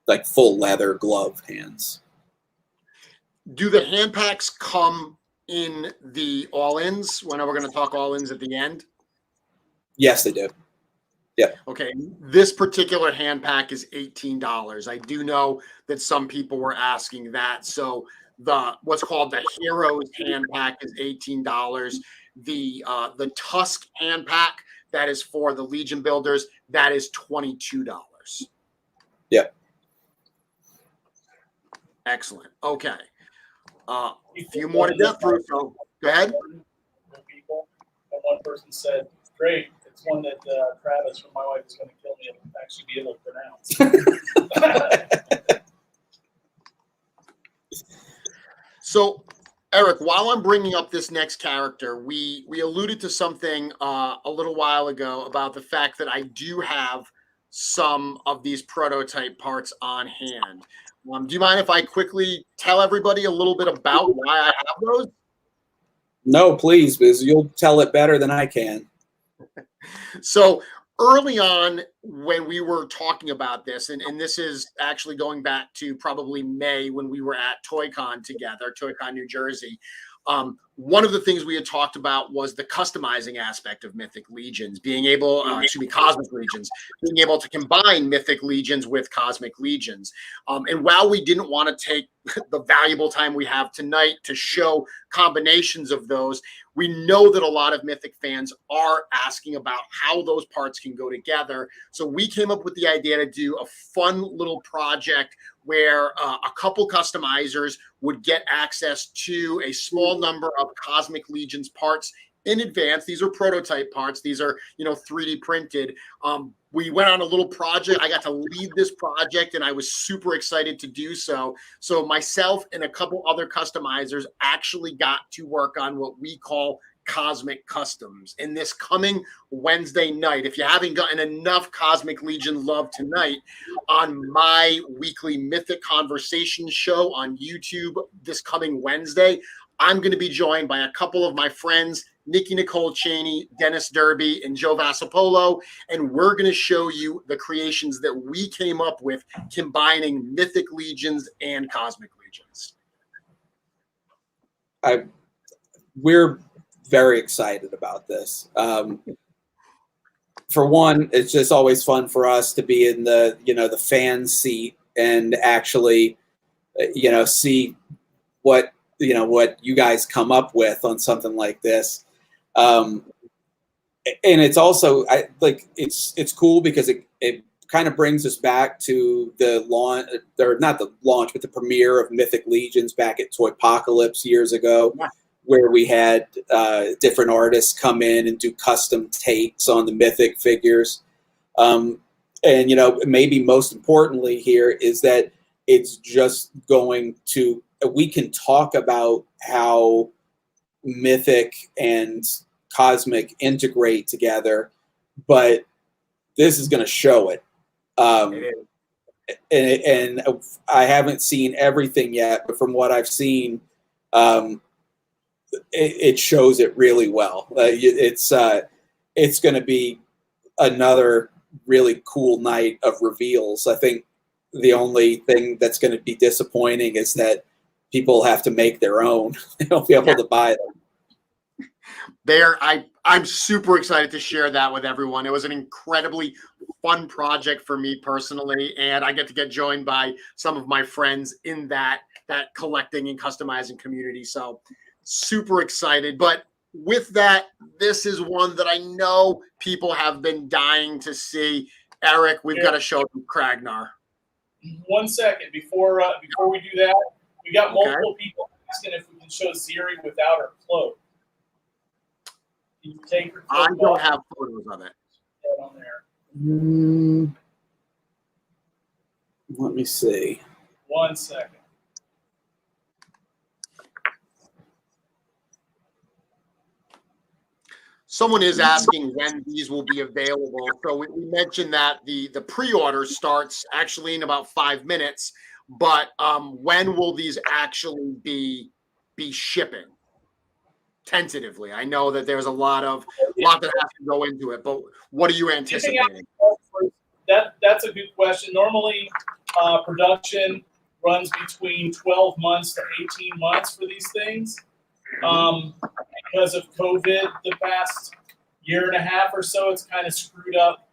like full leather glove hands. Do the hand packs come in the all-ins? When we're going to talk all-ins at the end? Yes, they do. Yeah. Okay. This particular hand pack is $18. I do know that some people were asking that. So what's called the Heroes hand pack is $18. The Tusk hand pack, that is for the Legion builders, that is $22. Yeah. Excellent. Okay. A few more to get through. So go ahead. People, and one person said, "Great, it's one that Travis from my wife is going to kill me and actually be able to pronounce." So, Eric, while I'm bringing up this next character, we alluded to something a little while ago about the fact that I do have some of these prototype parts on hand. Do you mind if I quickly tell everybody a little bit about why I have those? No, please, because you'll tell it better than I can. So early on, when we were talking about this, and this is actually going back to probably May when we were at ToyCon together, ToyCon New Jersey, one of the things we had talked about was the customizing aspect of Mythic Legions, being able, Cosmic Legions, being able to combine Mythic Legions with Cosmic Legions. And while we didn't want to take the valuable time we have tonight to show combinations of those, we know that a lot of Mythic fans are asking about how those parts can go together. So we came up with the idea to do a fun little project where a couple customizers would get access to a small number of Cosmic Legions parts in advance. These are prototype parts. These are, 3D printed. We went on a little project. I got to lead this project, and I was super excited to do so. So myself and a couple other customizers actually got to work on what we call Cosmic Customs. And this coming Wednesday night, if you haven't gotten enough Cosmic Legion love tonight, on my weekly Mythic Conversation show on YouTube this coming Wednesday, I'm going to be joined by a couple of my friends, Nikki Nicole Cheney, Dennis Derby, and Joe Vassapolo, and we're going to show you the creations that we came up with combining Mythic Legions and Cosmic Legions. We're very excited about this. For one, it's just always fun for us to be in the fan seat and actually, see what you guys come up with on something like this. And it's also, it's cool because it kind of brings us back to the launch, or not the launch, but the premiere of Mythic Legions back at Toypocalypse years ago. Yeah. Where we had different artists come in and do custom takes on the Mythic figures. And, maybe most importantly here is that it's just we can talk about how Mythic and Cosmic integrate together, but this is going to show it. And I haven't seen everything yet, but from what I've seen, it shows it really well. It's going to be another really cool night of reveals. I think the only thing that's going to be disappointing is that people have to make their own. They won't be able to buy them. I'm super excited to share that with everyone. It was an incredibly fun project for me personally, and I get joined by some of my friends in that collecting and customizing community. So super excited. But with that, this is one that I know people have been dying to see. Eric, we've got to show them Kragnar. 1 second before we do that, we got multiple people asking if we can show Ziri without her cloak. Can you take her cloak I don't have photos of it. On there. Let me see. 1 second. Someone is asking when these will be available. So we mentioned that the pre-order starts actually in about 5 minutes, but when will these actually be shipping? Tentatively, I know that there's a lot that has to go into it, but what are you anticipating? That's a good question. Normally, production runs between 12 months to 18 months for these things. Because of COVID, the past year and a half or so, it's kind of screwed up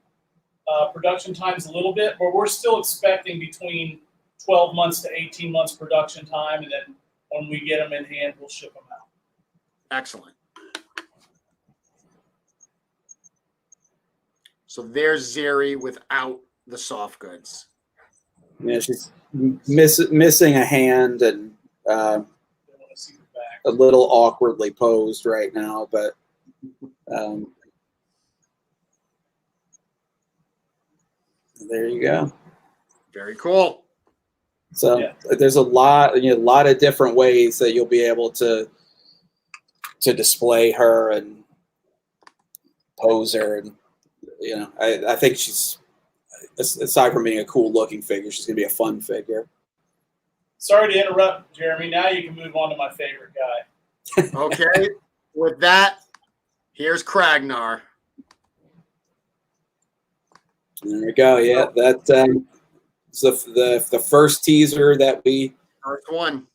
production times a little bit, but we're still expecting between 12 months to 18 months production time, and then when we get them in hand, we'll ship them out. Excellent. So there's Ziri without the soft goods. Yeah, she's missing a hand and a little awkwardly posed right now, but there you go. Very cool. So there's a lot of different ways that you'll be able to display her and pose her, and I think she's, aside from being a cool looking figure, she's gonna be a fun figure. Sorry to interrupt, Jeremy. Now you can move on to my favorite guy. Okay. With that, here's Kragnar. There we go. Yeah, that's the first teaser that we first one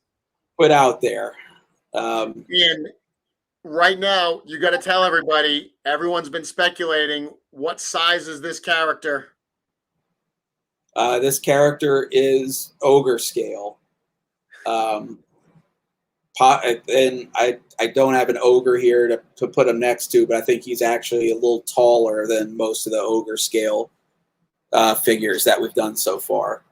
put out there. And right now, you got to tell everybody. Everyone's been speculating. What size is this character? This character is Ogre Scale. And I don't have an ogre here to put him next to, but I think he's actually a little taller than most of the Ogre Scale figures that we've done so far.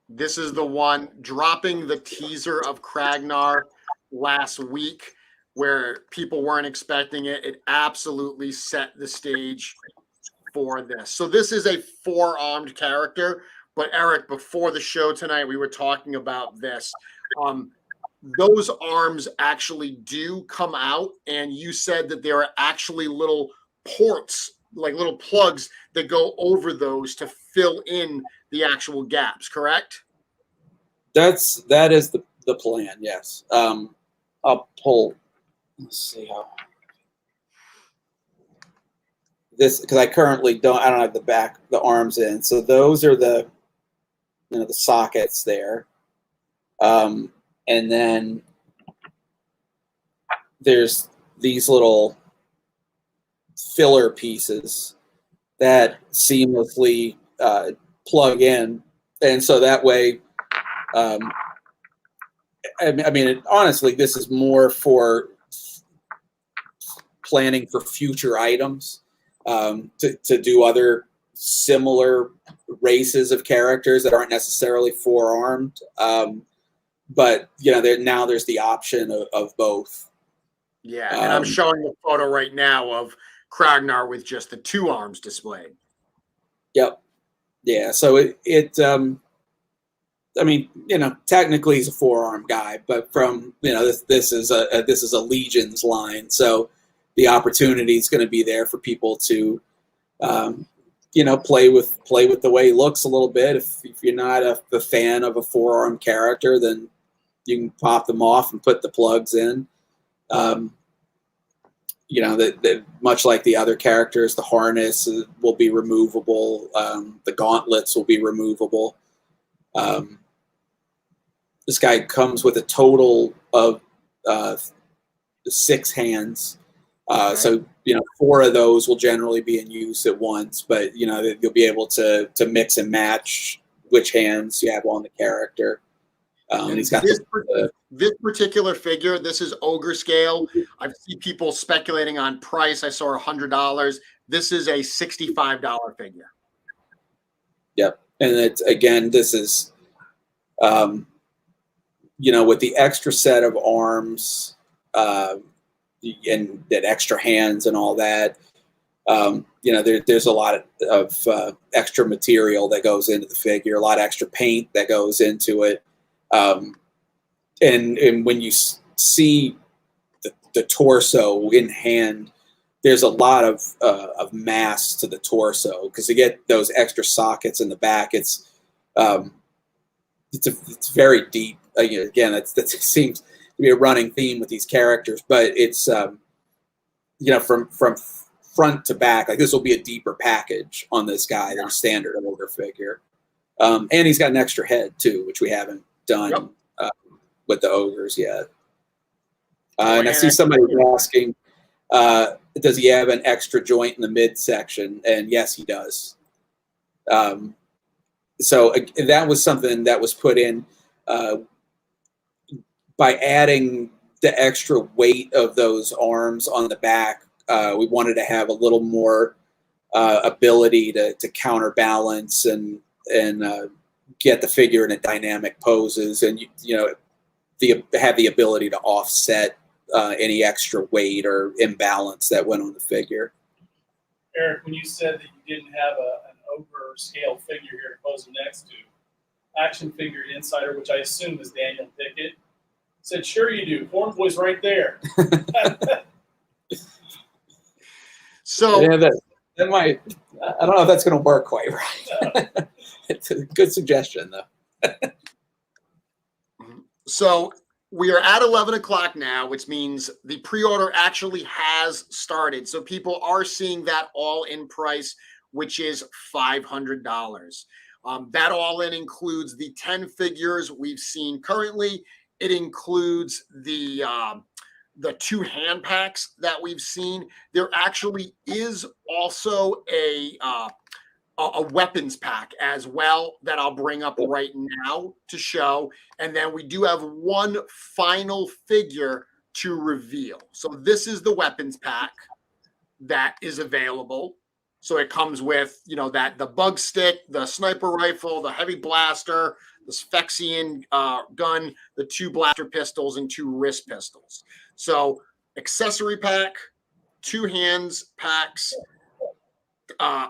This is the one dropping the teaser of Kragnar last week where people weren't expecting it. It absolutely set the stage for this. So this is a four-armed character. But Eric, before the show tonight, we were talking about this. Those arms actually do come out, and you said that there are actually little ports, like little plugs that go over those to fill in the actual gaps, correct? That is the plan, yes. I'll pull, let's see how this, because I currently don't have the arms in. So those are the sockets there. And then there's these little filler pieces that seamlessly plug in. And so that way, honestly, this is more for planning for future items, to do other similar races of characters that aren't necessarily four-armed. But now there's the option of both. Yeah, and I'm showing the photo right now of Kragnar with just the two arms displayed. Yep. Yeah. So technically he's a four-arm guy, but from this is a Legion's line, so the opportunity is going to be there for people to play with the way he looks a little bit. If you're not a fan of a four-arm character, then you can pop them off and put the plugs in. Much like the other characters, the harness will be removable. The gauntlets will be removable. This guy comes with a total of 6 hands. So, 4 of those will generally be in use at once, but, you'll be able to mix and match which hands you have on the character. And he's got this particular figure. This is Ogre Scale. I've seen people speculating on price. I saw $100. This is a $65 figure. Yep. And this is, with the extra set of arms, and that extra hands and all that, there's a lot of extra material that goes into the figure, a lot of extra paint that goes into it. And when you see the torso in hand, there's a lot of mass to the torso, because to get those extra sockets in the back, it's very deep. Again, that seems to be a running theme with these characters, but it's from front to back, like this will be a deeper package on this guy than a standard ogre figure. And he's got an extra head too, which we haven't done with the ogres yet. And I see somebody asking, does he have an extra joint in the midsection? And yes, he does. So that was something that was put in by adding the extra weight of those arms on the back. We wanted to have a little more ability to counterbalance and get the figure in a dynamic poses, and have the ability to offset any extra weight or imbalance that went on the figure. Eric, when you said that you didn't have an Ogre Scale figure here to pose him next to, Action Figure Insider, which I assume is Daniel Pickett, said, "Sure you do. Corn Boy's right there." So yeah, that might. I don't know if that's going to work quite right. It's a good suggestion, though. So we are at 11 o'clock now, which means the pre-order actually has started. So people are seeing that all-in price, which is $500. That all-in includes the 10 figures we've seen currently It includes the 2 hand packs that we've seen. There actually is also a weapons pack as well that I'll bring up right now to show. And then we do have one final figure to reveal. So this is the weapons pack that is available. So it comes with, that the bug stick, the sniper rifle, the heavy blaster, the Sphexian gun, the 2 blaster pistols, and 2 wrist pistols. So accessory pack, 2 hands packs,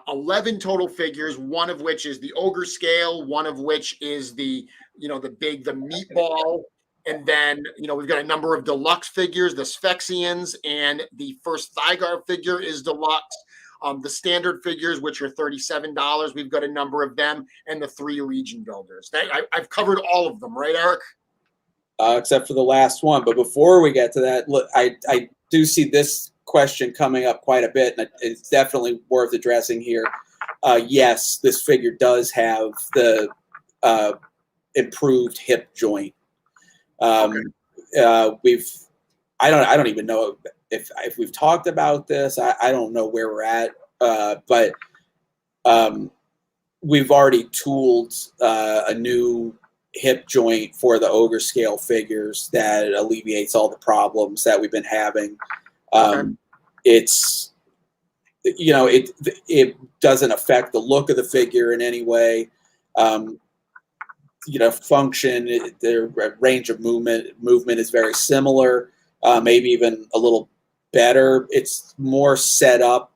11 total figures, one of which is the Ogre Scale, one of which is the meatball. And then, we've got a number of deluxe figures, the Sphexians, and the first Thyroid figure is deluxe. The standard figures, which are $37, we've got a number of them, and the 3 Legion builders. I've covered all of them, right, Eric? Except for the last one. But before we get to that, look, I do see this question coming up quite a bit, and it's definitely worth addressing here. Yes, this figure does have the improved hip joint. Okay. I don't even know if we've talked about this. I don't know where we're at, but we've already tooled a new hip joint for the Ogre Scale figures that alleviates all the problems that we've been having. Okay. It's, it doesn't affect the look of the figure in any way. Function, their range of movement is very similar, maybe even a little better. It's more set up.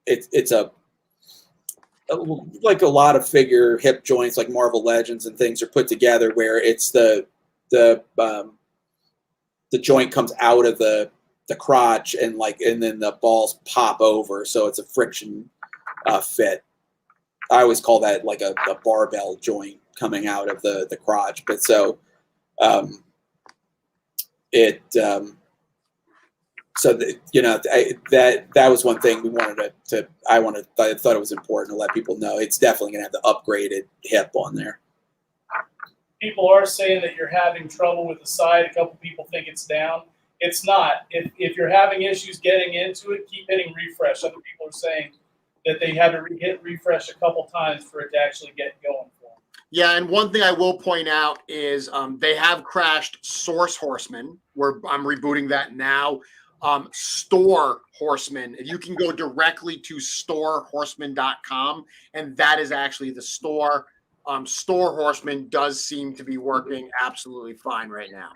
It's like a lot of figure hip joints, like Marvel Legends and things, are put together where it's the joint comes out of the crotch and then the balls pop over, so it's a friction fit. I always call that like a barbell joint coming out of the crotch. But so that was one thing we wanted I thought it was important to let people know. It's definitely gonna have the upgraded hip on there. People are saying that you're having trouble with the side. A couple people think it's down. It's not. If you're having issues getting into it, keep hitting refresh. Other people are saying that they had to hit refresh a couple times for it to actually get going for them. Yeah, and one thing I will point out is they have crashed Source Horsemen, where I'm rebooting that now. Store Horsemen, you can go directly to storehorseman.com, and that is actually the store. Store Horseman does seem to be working absolutely fine right now.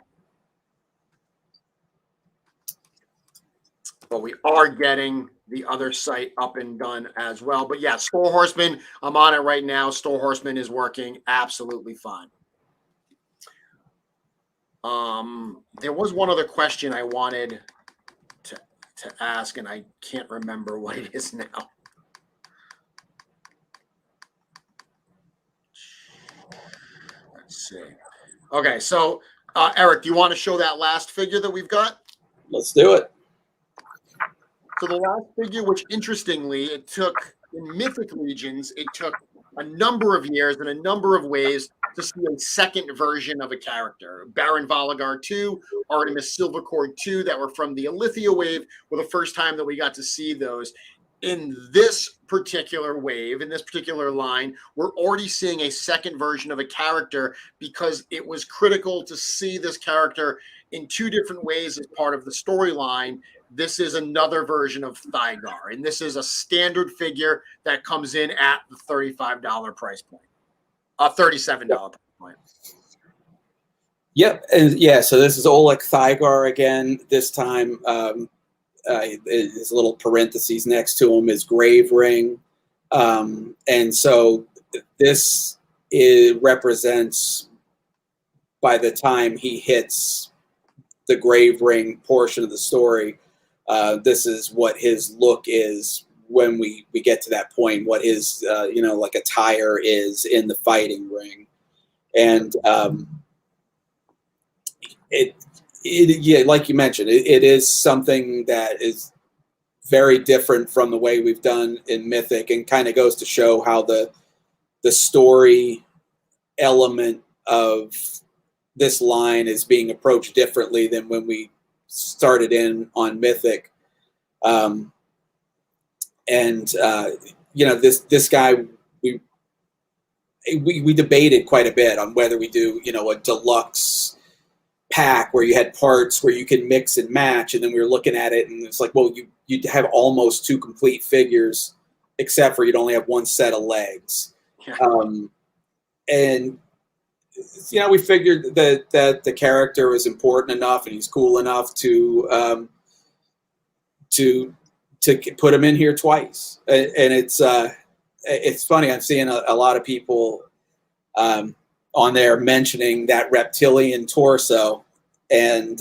But we are getting the other site up and done as well. But yeah, Store Horseman, I'm on it right now. Store Horseman is working absolutely fine. There was one other question I wanted to ask, and I can't remember what it is now. Let's see. Okay, so Eric, do you want to show that last figure that we've got? Let's do it. So the last figure, which interestingly, it took in Mythic Legions, it took a number of years and a number of ways to see a second version of a character. Baron Voligar 2, Artemis Silvercord 2, that were from the Alithia wave, were the first time that we got to see those. In this particular wave, in this particular line, we're already seeing a second version of a character because it was critical to see this character in 2 different ways as part of the storyline. This is another version of Thyroid, and this is a standard figure that comes in at the $35 price point, $37 price point. Yep, and yeah, so this is Olet Thyroid again. This time, his little parentheses next to him is Grave Ring, and so this represents, by the time he hits the Grave Ring portion of the story, this is what his look is when we get to that point, what his like attire is in the fighting ring. And yeah, like you mentioned, it is something that is very different from the way we've done in Mythic, and kind of goes to show how the story element of this line is being approached differently than when we started in on Mythic. This guy, we debated quite a bit on whether we do, a deluxe pack where you had parts where you can mix and match, and then we were looking at it and it's like, well, you'd have almost 2 complete figures, except for you'd only have 1 set of legs. Yeah. We figured that the character was important enough and he's cool enough to put him in here twice. And it's funny. I'm seeing a lot of people on there mentioning that Reptilian Torso, and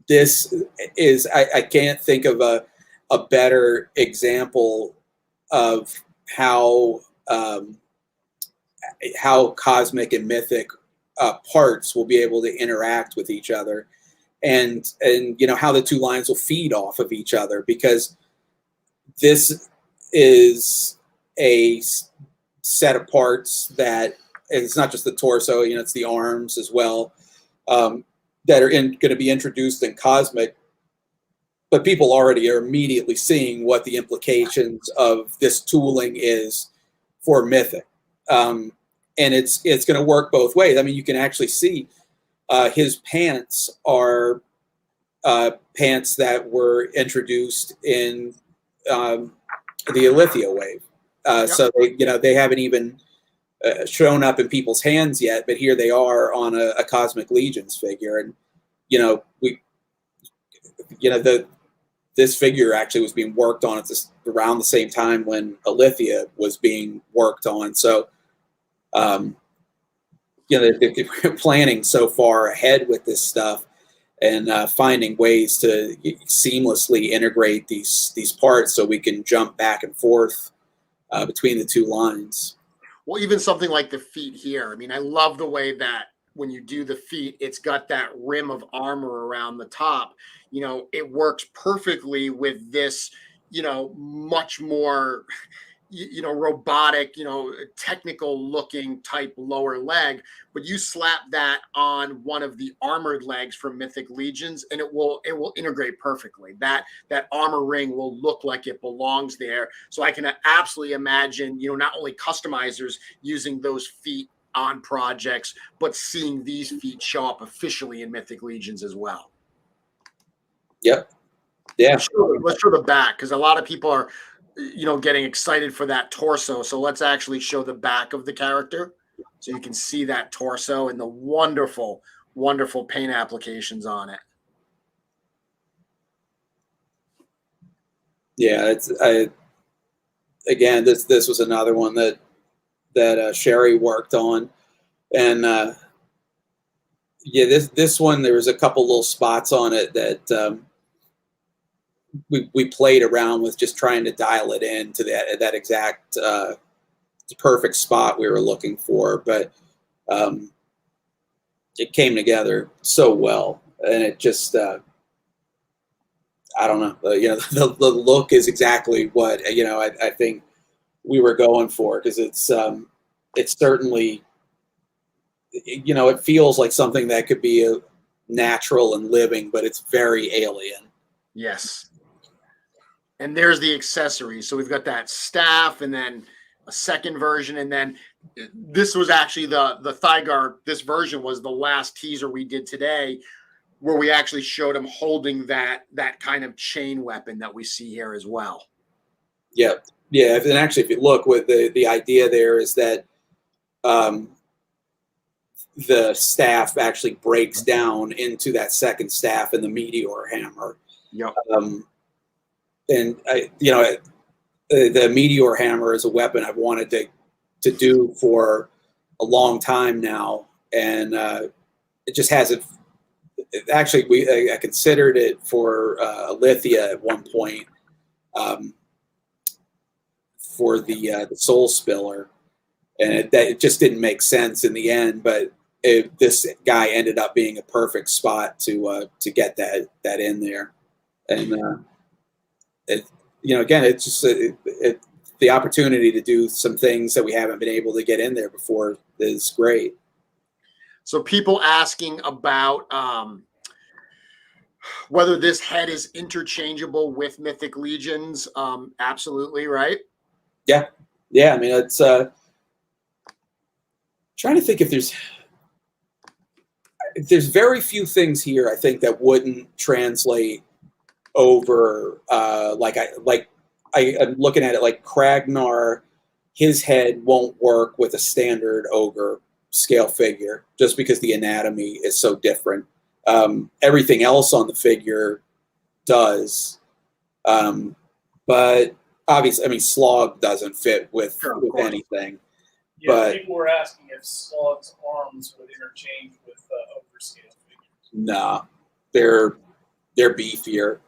this is I can't think of a better example of how cosmic and mythic parts will be able to interact with each other, and how the two lines will feed off of each other, because this is a set of parts that it's not just the torso, it's the arms as well, that are going to be introduced in cosmic, but people already are immediately seeing what the implications of this tooling is for mythic. And it's going to work both ways. I mean, you can actually see his pants are pants that were introduced in the Alethea wave. Yep. So they haven't even shown up in people's hands yet, but here they are on a Cosmic Legions figure. And this figure actually was being worked on around the same time when Alethea was being worked on. So they're planning so far ahead with this stuff, and finding ways to seamlessly integrate these parts so we can jump back and forth between the two lines. Well, even something like the feet here. I mean, I love the way that when you do the feet, it's got that rim of armor around the top. It works perfectly with this, much more, robotic, technical looking type lower leg. But you slap that on one of the armored legs from Mythic Legions, and it will integrate perfectly. That armor ring will look like it belongs there. So I can absolutely imagine, not only customizers using those feet on projects, but seeing these feet show up officially in Mythic Legions as well. Yep. Yeah. Let's show the back, because a lot of people are, getting excited for that torso. So let's actually show the back of the character, so you can see that torso and the wonderful, wonderful paint applications on it. Yeah, this was another one that Sherry worked on, and this one, there was a couple little spots on it that we played around with, just trying to dial it in to that exact perfect spot we were looking for, but it came together so well, and it just I don't know, the look is exactly what I think we were going for, because it's certainly, it feels like something that could be a natural and living, but it's very alien. Yes. And there's the accessories. So we've got that staff, and then a second version, and then this was actually the Thyroid. This version was the last teaser we did today, where we actually showed him holding that kind of chain weapon that we see here as well. Yep. Yeah, and actually, if you look, with the idea there is that the staff actually breaks down into that second staff in the Meteor Hammer. Yep. And the Meteor Hammer is a weapon I've wanted to do for a long time now, and it just hasn't. Actually, I considered it for Alethea at one point, for the Soul Spiller, and it just didn't make sense in the end. But this guy ended up being a perfect spot to get that in there, and again, it's just the opportunity to do some things that we haven't been able to get in there before is great. So people asking about whether this head is interchangeable with Mythic Legions. Absolutely, right? Yeah. I mean, it's trying to think if there's very few things here I think that wouldn't translate over. I'm looking at it like Kragnar. His head won't work with a standard ogre scale figure just because the anatomy is so different. Everything else on the figure does, but obviously, I mean, Slog doesn't fit with anything. Yeah, but people were asking if Slog's arms would interchange with Ogre Scale figures. Nah, they're beefier.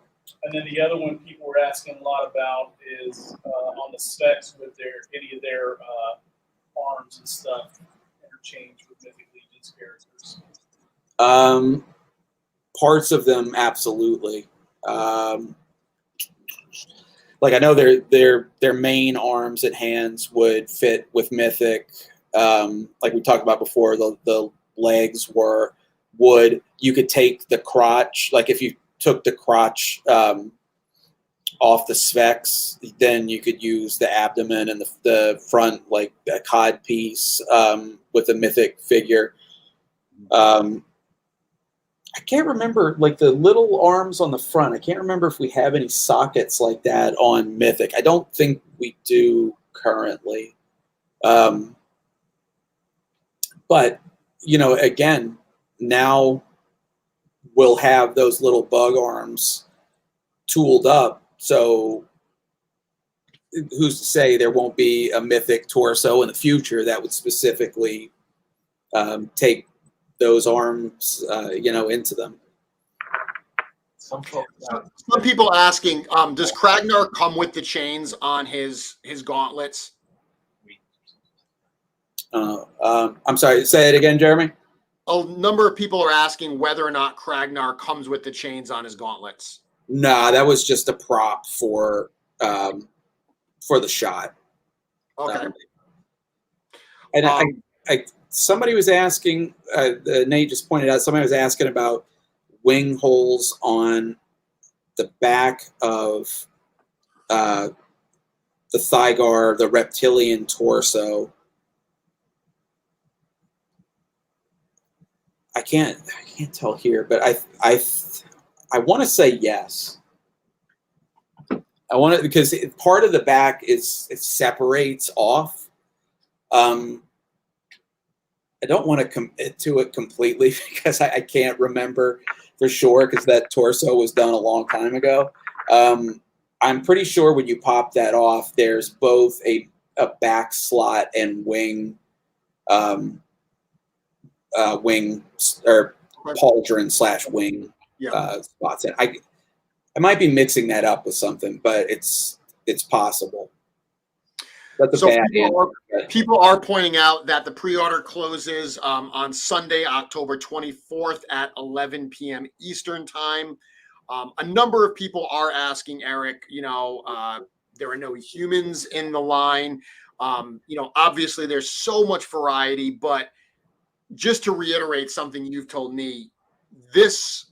And then the other one people were asking a lot about is on the specs with any of their arms and stuff interchange with Mythic Legion's characters. Parts of them absolutely. Like I know their main arms and hands would fit with Mythic. Like we talked about before, the legs were wood. You could take the crotch, like if you took the crotch off the specs, then you could use the abdomen and the front, like a cod piece with a Mythic figure. I can't remember, like the little arms on the front. I can't remember if we have any sockets like that on Mythic. I don't think we do currently. But, you know, again, now we'll have those little bug arms tooled up. So who's to say there won't be a Mythic torso in the future that would specifically take those arms, into them. Some people asking, does Kragnar come with the chains on his gauntlets? I'm sorry, say it again, Jeremy. A number of people are asking whether or not Kragnar comes with the chains on his gauntlets. Nah, that was just a prop for the shot. Okay. And I somebody was asking, Nate just pointed out, somebody was asking about wing holes on the back of the Thyroid, the Reptilian Torso. I can't tell here, but I want to say yes. I want to, because part of the back it separates off. I don't want to commit to it completely because I can't remember for sure because that torso was done a long time ago. I'm pretty sure when you pop that off, there's both a back slot and wing or pauldron / wing spots. And I might be mixing that up with something, but it's possible. So people are pointing out that the pre-order closes on Sunday, October 24th at 11 p.m. Eastern time. A number of people are asking Eric, there are no humans in the line. Obviously there's so much variety, but just to reiterate something you've told me, this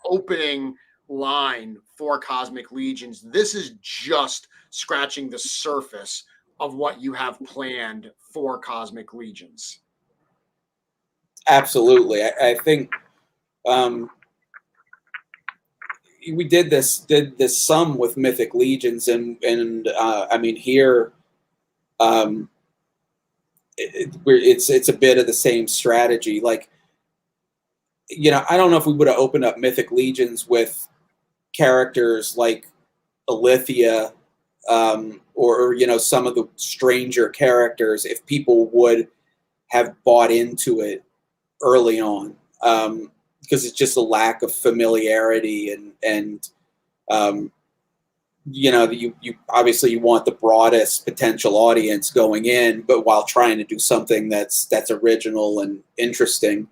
opening line for Cosmic Legions, this is just scratching the surface of what you have planned for Cosmic Legions. Absolutely. I think we did this some with Mythic Legions, and I mean here it's a bit of the same strategy. Like, I don't know if we would have opened up Mythic Legions with characters like Alethea, or some of the stranger characters if people would have bought into it early on, because it's just a lack of familiarity and you obviously you want the broadest potential audience going in, but while trying to do something that's original and interesting,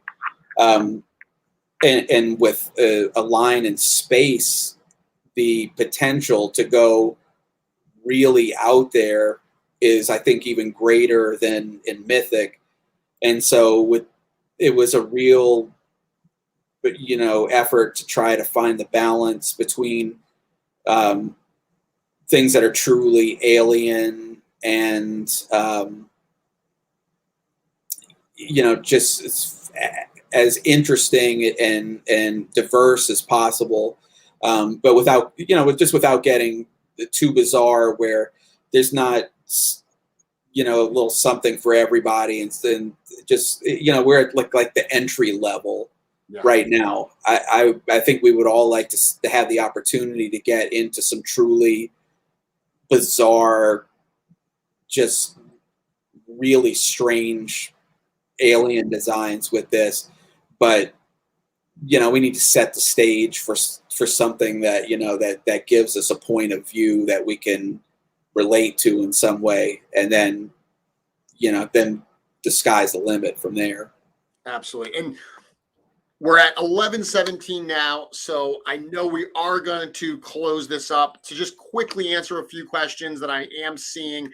and with a line in space, the potential to go really out there is, I think, even greater than in Mythic. And so with it was a real, effort to try to find the balance between things that are truly alien and just as interesting and diverse as possible, but without without getting too bizarre, where there's not a little something for everybody, and then just we're at like the entry level. Yeah. Right now, I think we would all like to have the opportunity to get into some truly bizarre, just really strange alien designs with this, but we need to set the stage for something that that gives us a point of view that we can relate to in some way, and then then the sky's the limit from there. Absolutely. And we're at 11:17 now, so I know we are going to close this up. To just quickly answer a few questions that I am seeing.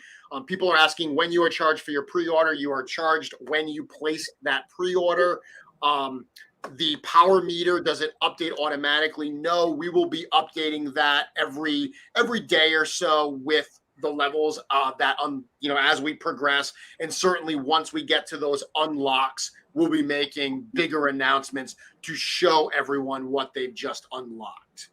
People are asking when you are charged for your pre-order. You are charged when you place that pre-order. The power meter, does it update automatically? No, we will be updating that every day or so with the levels as we progress. And certainly once we get to those unlocks, we'll be making bigger announcements to show everyone what they've just unlocked.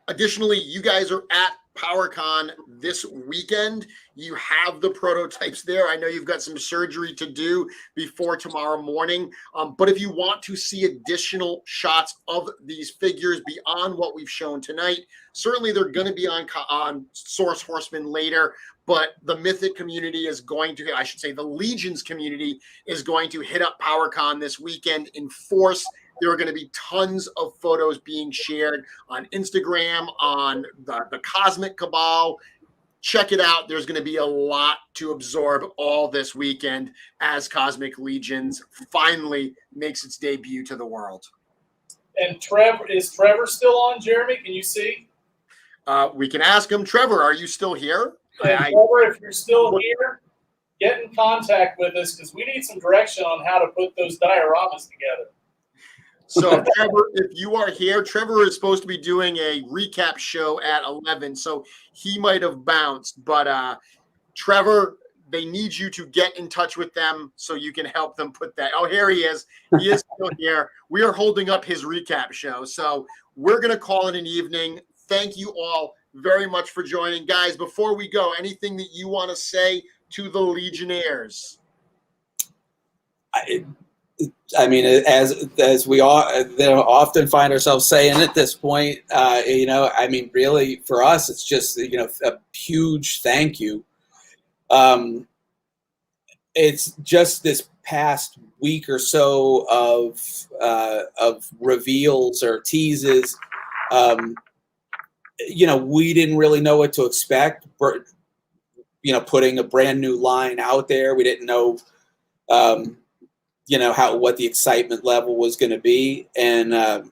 Additionally, you guys are at PowerCon this weekend. You have the prototypes there. I know you've got some surgery to do before tomorrow morning, but if you want to see additional shots of these figures beyond what we've shown tonight, certainly they're going to be on Source Horseman later, but the Mythic community is going to, I should say the Legions community is going to hit up PowerCon this weekend in force. There are going to be tons of photos being shared on Instagram, on the Cosmic Cabal. Check it out. There's going to be a lot to absorb all this weekend as Cosmic Legions finally makes its debut to the world. And is Trevor still on, Jeremy? Can you see? We can ask him. Trevor, are you still here? Trevor, if you're still here, get in contact with us because we need some direction on how to put those dioramas together. So, Trevor, if you are here, Trevor is supposed to be doing a recap show at 11, so he might have bounced. But, Trevor, they need you to get in touch with them so you can help them put that. Oh, here he is. He is still here. We are holding up his recap show. So we're going to call it an evening. Thank you all very much for joining. Guys, before we go, anything that you want to say to the Legionnaires? I mean, as we all often find ourselves saying at this point, I mean, really for us, it's just, a huge thank you. It's just this past week or so of reveals or teases. We didn't really know what to expect. Putting a brand new line out there, we didn't know. What the excitement level was going to be, and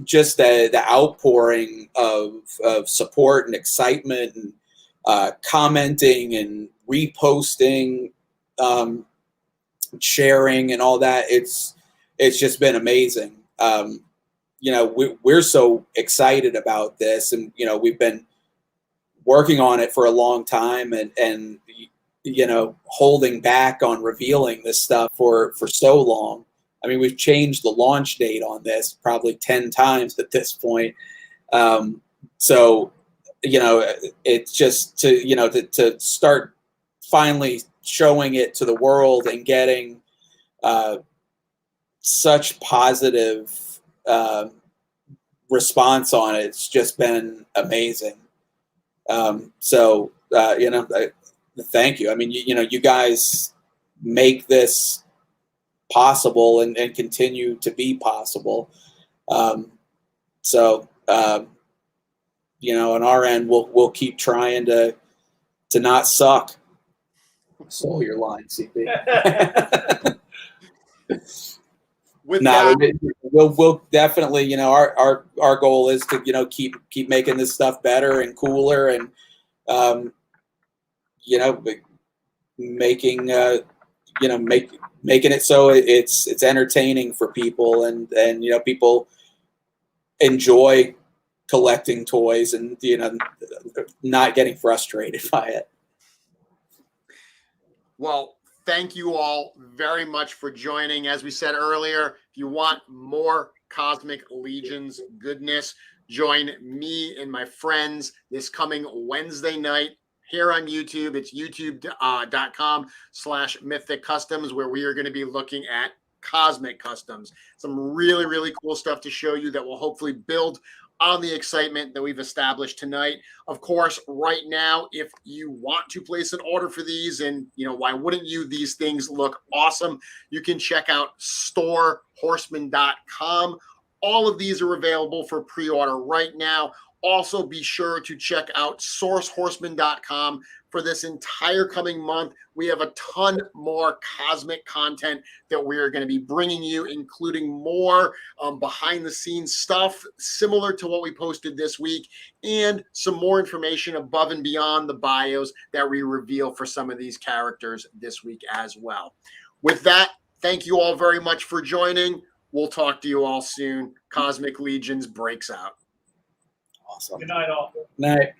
just the outpouring of support and excitement and commenting and reposting, sharing and all that. It's just been amazing. We're so excited about this, and we've been working on it for a long time, and holding back on revealing this stuff for so long. I mean, we've changed the launch date on this probably 10 times at this point. So, it's just to start finally showing it to the world and getting such positive response on it. It's just been amazing. Thank you. I mean, you guys make this possible and continue to be possible. On our end, we'll keep trying to not suck. Stole your line, CP. We'll definitely, our goal is to keep making this stuff better and cooler and making making it so it's entertaining for people, and people enjoy collecting toys, and not getting frustrated by it. Well, thank you all very much for joining. As we said earlier, if you want more Cosmic Legions goodness, join me and my friends this coming Wednesday night here on YouTube. It's youtube.com/Mythic Customs, where we are going to be looking at Cosmic Customs. Some really, really cool stuff to show you that will hopefully build on the excitement that we've established tonight. Of course, right now, if you want to place an order for these, and why wouldn't you? These things look awesome. You can check out storehorseman.com. All of these are available for pre-order right now. Also, be sure to check out sourcehorseman.com for this entire coming month. We have a ton more cosmic content that we are going to be bringing you, including more behind-the-scenes stuff similar to what we posted this week, and some more information above and beyond the bios that we reveal for some of these characters this week as well. With that, thank you all very much for joining. We'll talk to you all soon. Cosmic Legions breaks out. Awesome. Good night, all. Night.